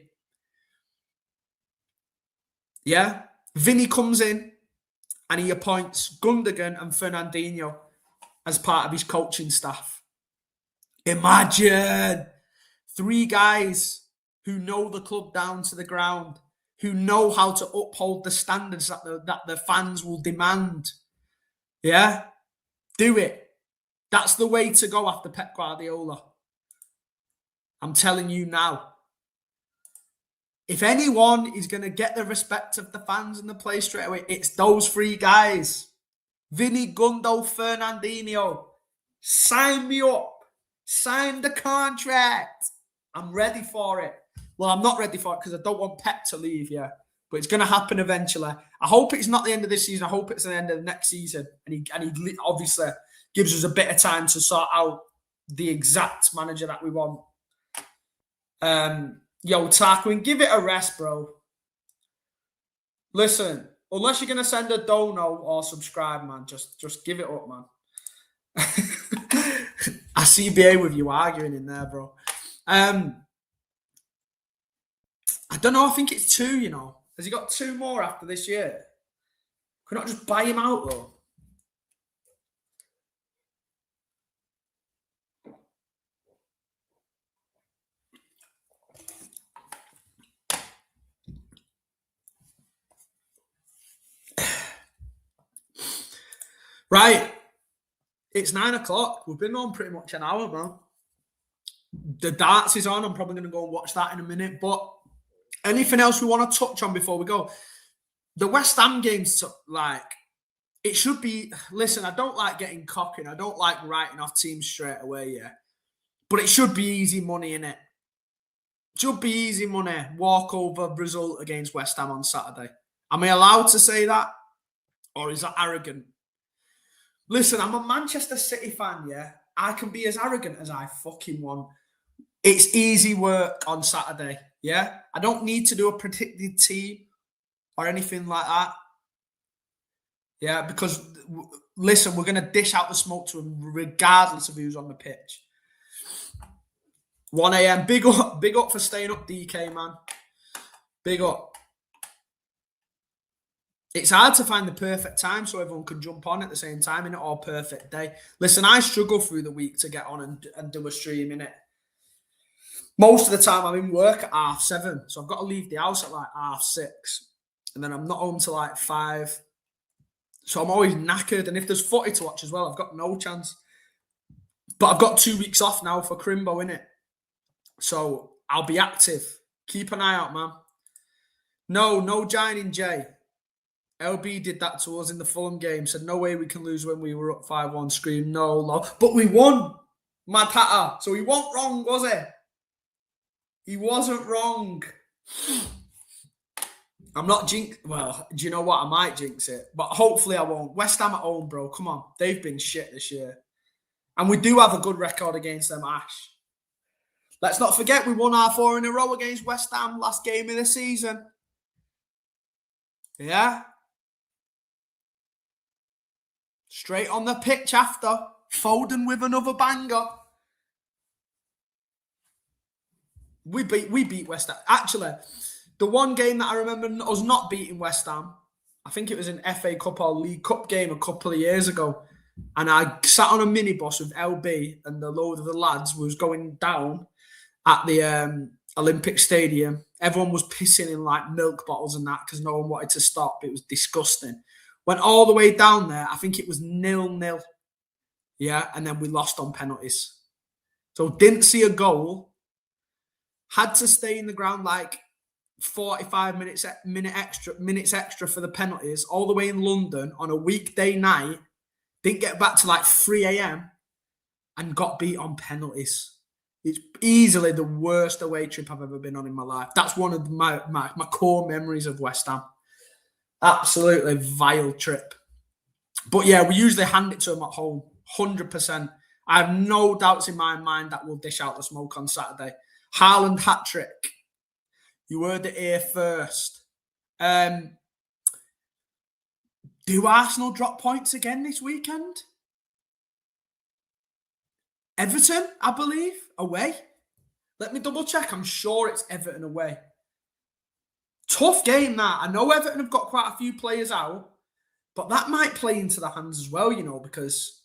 Yeah? Vinny comes in and he appoints Gundogan and Fernandinho as part of his coaching staff. Imagine 3 guys who know the club down to the ground, who know how to uphold the standards that the fans will demand. Yeah? Do it. That's the way to go after Pep Guardiola. I'm telling you now. If anyone is going to get the respect of the fans and the play straight away, it's those 3 guys. Vinny, Gundo, Fernandinho. Sign me up. Sign the contract. I'm ready for it. Well, I'm not ready for it because I don't want Pep to leave, yeah. But it's going to happen eventually. I hope it's not the end of this season. I hope it's the end of the next season. And he obviously gives us a bit of time to sort out the exact manager that we want. Yo, Tarquin, give it a rest, bro. Listen, unless you're going to send a dono or subscribe, man, just give it up, man. I see BA with you arguing in there, bro. I don't know. I think it's 2, you know. Has he got 2 more after this year? Could not just buy him out, though. Right. It's 9 o'clock. We've been on pretty much an hour, man. The darts is on. I'm probably going to go and watch that in a minute. But anything else we want to touch on before we go? The West Ham games, like, it should be... Listen, I don't like getting cocky. I don't like writing off teams straight away, yeah. But it should be easy money, innit? Should be easy money. Walkover result against West Ham on Saturday. Am I allowed to say that? Or is that arrogant? Listen, I'm a Manchester City fan, yeah? I can be as arrogant as I fucking want. It's easy work on Saturday, yeah? I don't need to do a predicted team or anything like that. Yeah, because, listen, we're going to dish out the smoke to them regardless of who's on the pitch. 1 a.m. Big up for staying up, DK, man. Big up. It's hard to find the perfect time so everyone can jump on at the same time in it, all perfect day. Listen, I struggle through the week to get on and do a stream in it. Most of the time I'm in work at 7:30, so I've got to leave the house at like 6:30, and then I'm not home till like 5. So I'm always knackered, and if there's footy to watch as well, I've got no chance. But I've got 2 weeks off now for Crimbo, innit? So I'll be active. Keep an eye out, man. No giant J. LB did that to us in the Fulham game. Said, no way we can lose when we were up 5-1. Scream, no. But we won. Mad Hatter. So he wasn't wrong, was he? He wasn't wrong. I'm not jinx. Well, do you know what? I might jinx it. But hopefully I won't. West Ham at home, bro. Come on. They've been shit this year. And we do have a good record against them, Ash. Let's not forget we won our 4 in a row against West Ham last game of the season. Yeah. Straight on the pitch after. Foden with another banger. We beat West Ham. Actually, the one game that I remember us not beating West Ham, I think it was an FA Cup or League Cup game a couple of years ago. And I sat on a minibus with LB and the load of the lads was going down at the Olympic Stadium. Everyone was pissing in like milk bottles and that because no one wanted to stop. It was disgusting. Went all the way down there. I think it was 0-0. Yeah, and then we lost on penalties. So didn't see a goal. Had to stay in the ground like 45 minutes extra for the penalties, all the way in London on a weekday night. Didn't get back to like 3 a.m. and got beat on penalties. It's easily the worst away trip I've ever been on in my life. That's one of my core memories of West Ham. Absolutely vile trip. But yeah, we usually hand it to them at home. 100%. I have no doubts in my mind that we'll dish out the smoke on Saturday. Haaland hat-trick. You heard it here first. Do Arsenal drop points again this weekend? Everton, I believe, away. Let me double check. I'm sure it's Everton away. Tough game, that. I know Everton have got quite a few players out, but that might play into their hands as well, you know, because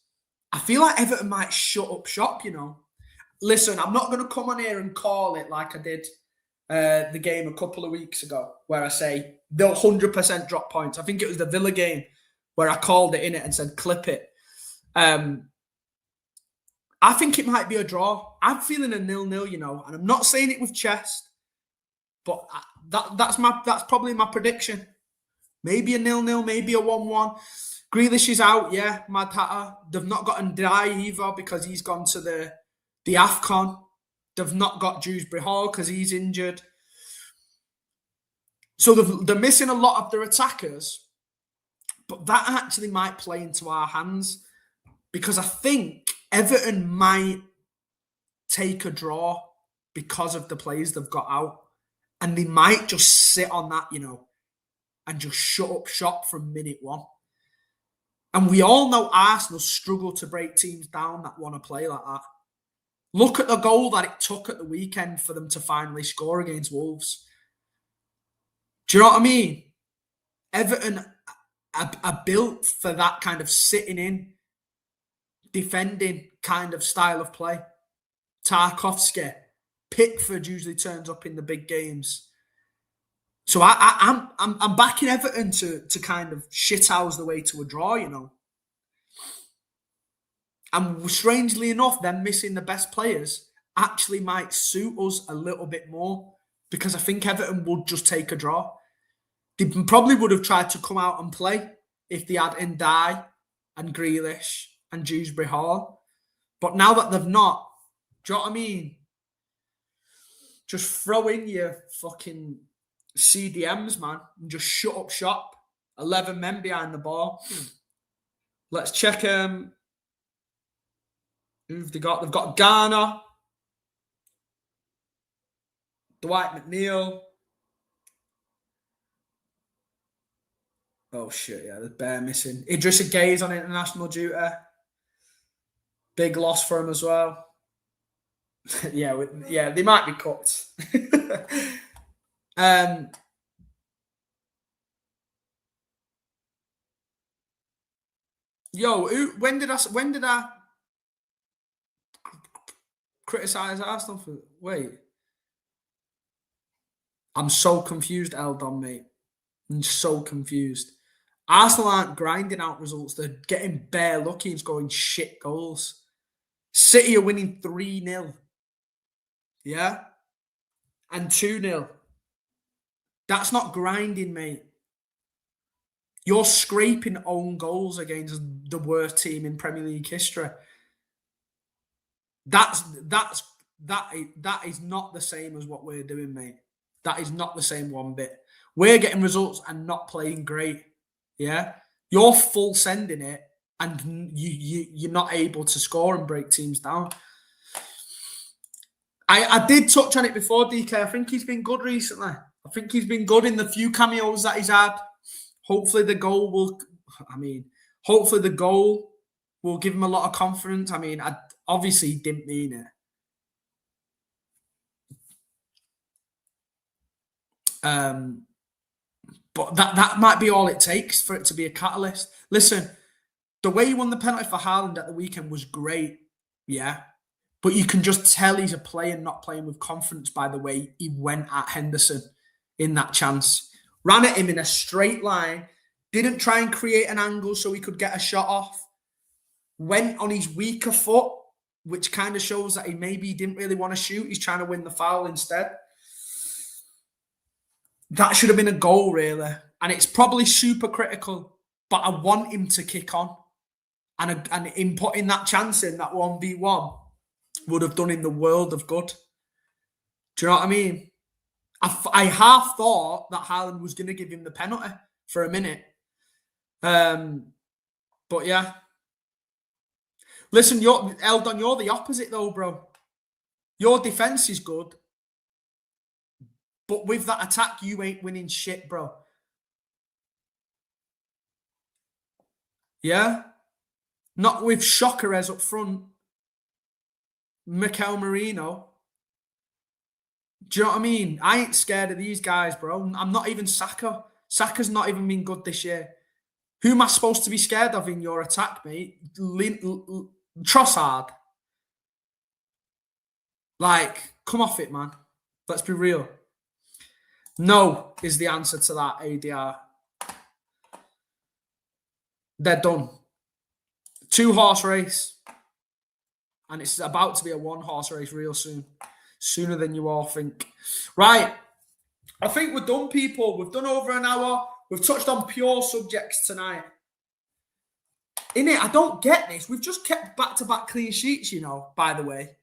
I feel like Everton might shut up shop, you know. Listen, I'm not going to come on here and call it like I did the game a couple of weeks ago, where I say they'll 100% drop points. I think it was the Villa game where I called it in it and said, clip it. I think it might be a draw. I'm feeling a 0-0, you know, and I'm not saying it with chest, but that's probably my prediction. Maybe a 0-0, maybe a 1-1. Grealish is out, yeah, Mad Hatter. They've not got Ndiaye either because he's gone to the AFCON. They've not got Dewsbury Hall because he's injured. So they're missing a lot of their attackers, but that actually might play into our hands because I think Everton might take a draw because of the players they've got out, and they might just sit on that, you know, and just shut up shop from minute one. And we all know Arsenal struggle to break teams down that want to play like that. Look at the goal that it took at the weekend for them to finally score against Wolves. Do you know what I mean? Everton are built for that kind of sitting in, defending kind of style of play. Tarkowski, Pickford usually turns up in the big games. So I'm backing Everton to kind of shithouse the way to a draw, you know. And strangely enough, them missing the best players actually might suit us a little bit more because I think Everton would just take a draw. They probably would have tried to come out and play if they had Ndiaye and Grealish and Dewsbury Hall. But now that they've not, do you know what I mean? Just throw in your fucking CDMs, man, and just shut up shop. 11 men behind the ball. Let's check who've they got? They've got Garner, Dwight McNeil. Oh shit, yeah, there's bare missing. Idrissa Gueye on international duty. Big loss for him as well. yeah, they might be cut. When did I criticize Arsenal for? Wait, I'm so confused, Eldon, mate. I'm so confused. Arsenal aren't grinding out results. They're getting bare lucky and scoring shit goals. City are winning 3-0. Yeah? And 2-0. That's not grinding, mate. You're scraping own goals against the worst team in Premier League history. That is not the same as what we're doing, mate. That is not the same one bit. We're getting results and not playing great. Yeah? You're full sending it and you're not able to score and break teams down. I did touch on it before, DK. I think he's been good recently. I think he's been good in the few cameos that he's had. Hopefully the goal will give him a lot of confidence. I mean, obviously he didn't mean it. But that might be all it takes for it to be a catalyst. Listen, the way he won the penalty for Haaland at the weekend was great, yeah. But you can just tell he's a player not playing with confidence by the way he went at Henderson in that chance. Ran at him in a straight line, didn't try and create an angle so he could get a shot off. Went on his weaker foot, which kind of shows that he didn't really want to shoot. He's trying to win the foul instead. That should have been a goal, really. And it's probably super critical, but I want him to kick on. And him putting that chance in, that 1v1, would have done him the world of good. Do you know what I mean? I half thought that Haaland was going to give him the penalty for a minute. But yeah. Listen, Eldon, you're the opposite though, bro. Your defense is good. But with that attack, you ain't winning shit, bro. Yeah? Not with Chokerez up front. Mikel Merino. Do you know what I mean? I ain't scared of these guys, bro. I'm not even Saka. Saka's not even been good this year. Who am I supposed to be scared of in your attack, mate? Trossard. Like, come off it, man. Let's be real. No is the answer to that, ADR. They're done. 2-horse race. And it's about to be a 1-horse race real soon. Sooner than you all think. Right. I think we're done, people. We've done over an hour. We've touched on pure subjects tonight. Innit? I don't get this. We've just kept back-to-back clean sheets, you know, by the way.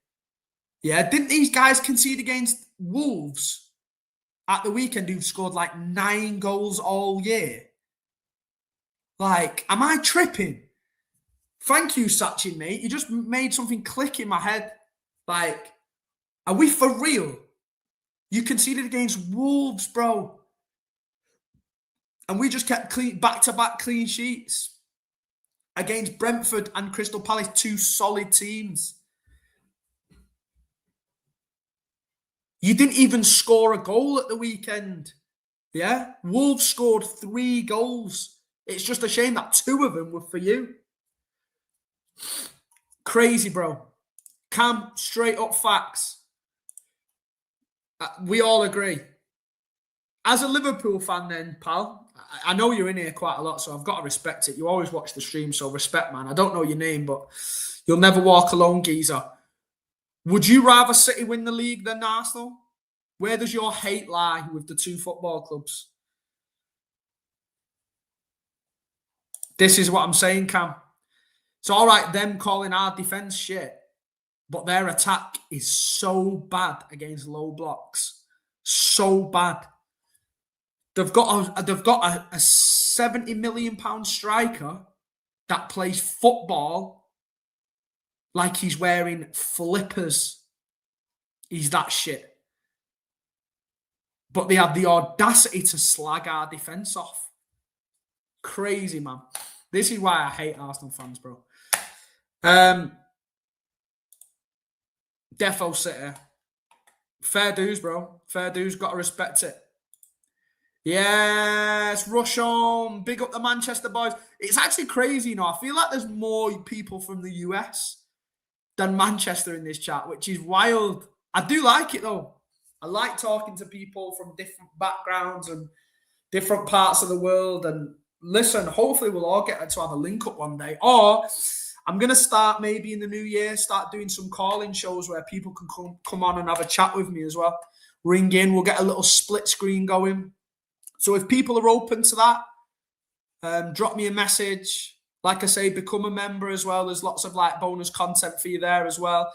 Yeah, didn't these guys concede against Wolves at the weekend who've scored like 9 goals all year? Like, am I tripping? Thank you, Sachin, mate. You just made something click in my head. Like, are we for real? You conceded against Wolves, bro. And we just kept back-to-back clean sheets against Brentford and Crystal Palace, 2 solid teams. You didn't even score a goal at the weekend. Yeah? Wolves scored 3 goals. It's just a shame that 2 of them were for you. Crazy, bro. Cam, straight up facts. We all agree. As a Liverpool fan then, pal, I know you're in here quite a lot, so I've got to respect it. You always watch the stream, so respect, man. I don't know your name, but you'll never walk alone, geezer. Would you rather City win the league than Arsenal? Where does your hate lie with the two football clubs? This is what I'm saying, Cam. It's all right, them calling our defence shit, but their attack is so bad against low blocks. So bad. They've got a £70 million striker that plays football like he's wearing flippers. He's that shit. But they have the audacity to slag our defence off. Crazy, man. This is why I hate Arsenal fans, bro. Defo City. Fair dues, bro. Fair dues. Got to respect it. Yes, rush on. Big up the Manchester boys. It's actually crazy, you know. I feel like there's more people from the US than Manchester in this chat, which is wild. I do like it, though. I like talking to people from different backgrounds and different parts of the world. And listen, hopefully we'll all get to have a link up one day. Or I'm going to start maybe in the new year, start doing some calling shows where people can come on and have a chat with me as well. Ring in. We'll get a little split screen going. So if people are open to that, drop me a message. Like I say, become a member as well. There's lots of like bonus content for you there as well.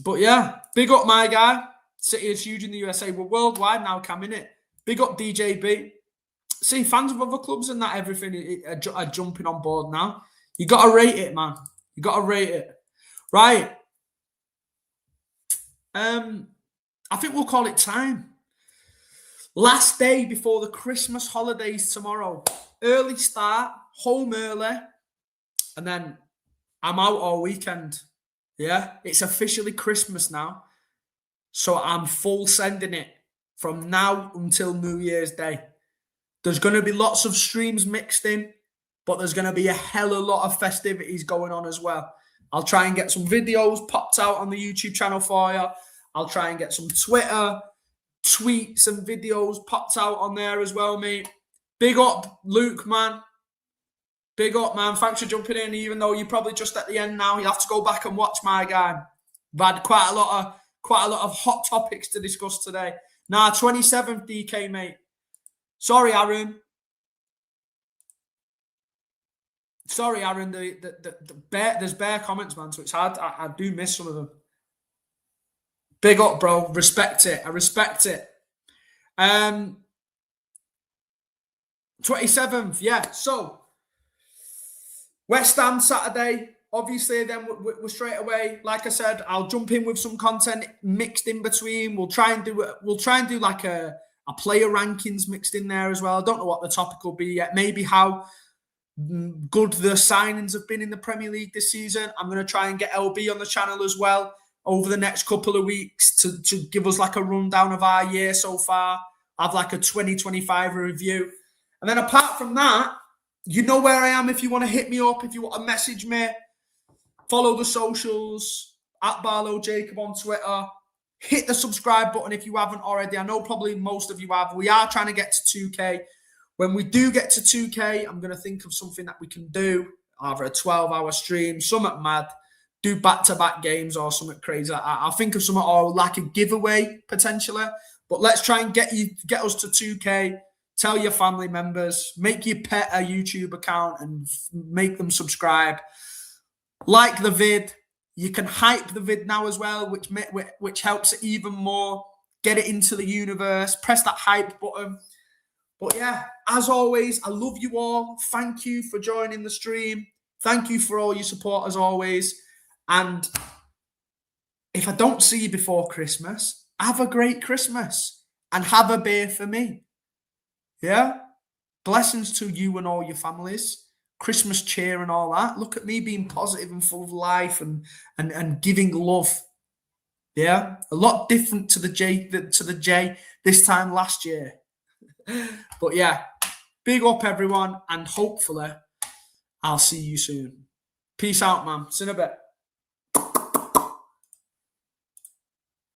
But yeah, big up my guy. City is huge in the USA. We're worldwide now, Cam, innit? Big up DJB. See, fans of other clubs and that, everything are jumping on board now. You got to rate it, man. You got to rate it. Right. I think we'll call it time. Last day before the Christmas holidays tomorrow. Early start, home early, and then I'm out all weekend. Yeah, it's officially Christmas now. So I'm full sending it from now until New Year's Day. There's going to be lots of streams mixed in, but there's going to be a hell of a lot of festivities going on as well. I'll try and get some videos popped out on the YouTube channel for you. I'll try and get some Twitter tweets and videos popped out on there as well, mate. Big up, Luke, man. Big up, man. Thanks for jumping in, even though you're probably just at the end now. You have to go back and watch, my guy. We've had quite a lot of hot topics to discuss today. Nah, 27th DK, mate. Sorry, Aaron. Sorry, Aaron. There's bare comments, man, so it's hard. I do miss some of them. Big up, bro. Respect it. I respect it. 27th, yeah. So, West Ham Saturday. Obviously, then we're straight away. Like I said, I'll jump in with some content mixed in between. We'll try and do like a player rankings mixed in there as well. I don't know what the topic will be yet. Maybe how good the signings have been in the Premier League this season. I'm going to try and get LB on the channel as well over the next couple of weeks to give us like a rundown of our year so far. Have like a 2025 review. And then apart from that, you know where I am if you want to hit me up, if you want to message me. Follow the socials, at Barlow Jacob on Twitter. Hit the subscribe button if you haven't already. I know probably most of you have. We are trying to get to 2K. When we do get to 2K, I'm going to think of something that we can do. Either a 12-hour stream, something mad. Do back-to-back games or something crazy. I'll think of something, or like a giveaway potentially. But let's try and get us to 2K. Tell your family members. Make your pet a YouTube account and make them subscribe. Like the vid. You can hype the vid now as well, which helps it even more. Get it into the universe. Press that hype button. But yeah, as always, I love you all. Thank you for joining the stream. Thank you for all your support as always. And if I don't see you before Christmas, have a great Christmas and have a beer for me. Yeah? Blessings to you and all your families. Christmas cheer and all that. Look at me being positive and full of life and giving love. Yeah? A lot different to the J this time last year. But yeah, big up everyone, and hopefully I'll see you soon. Peace out, man. See you in a bit.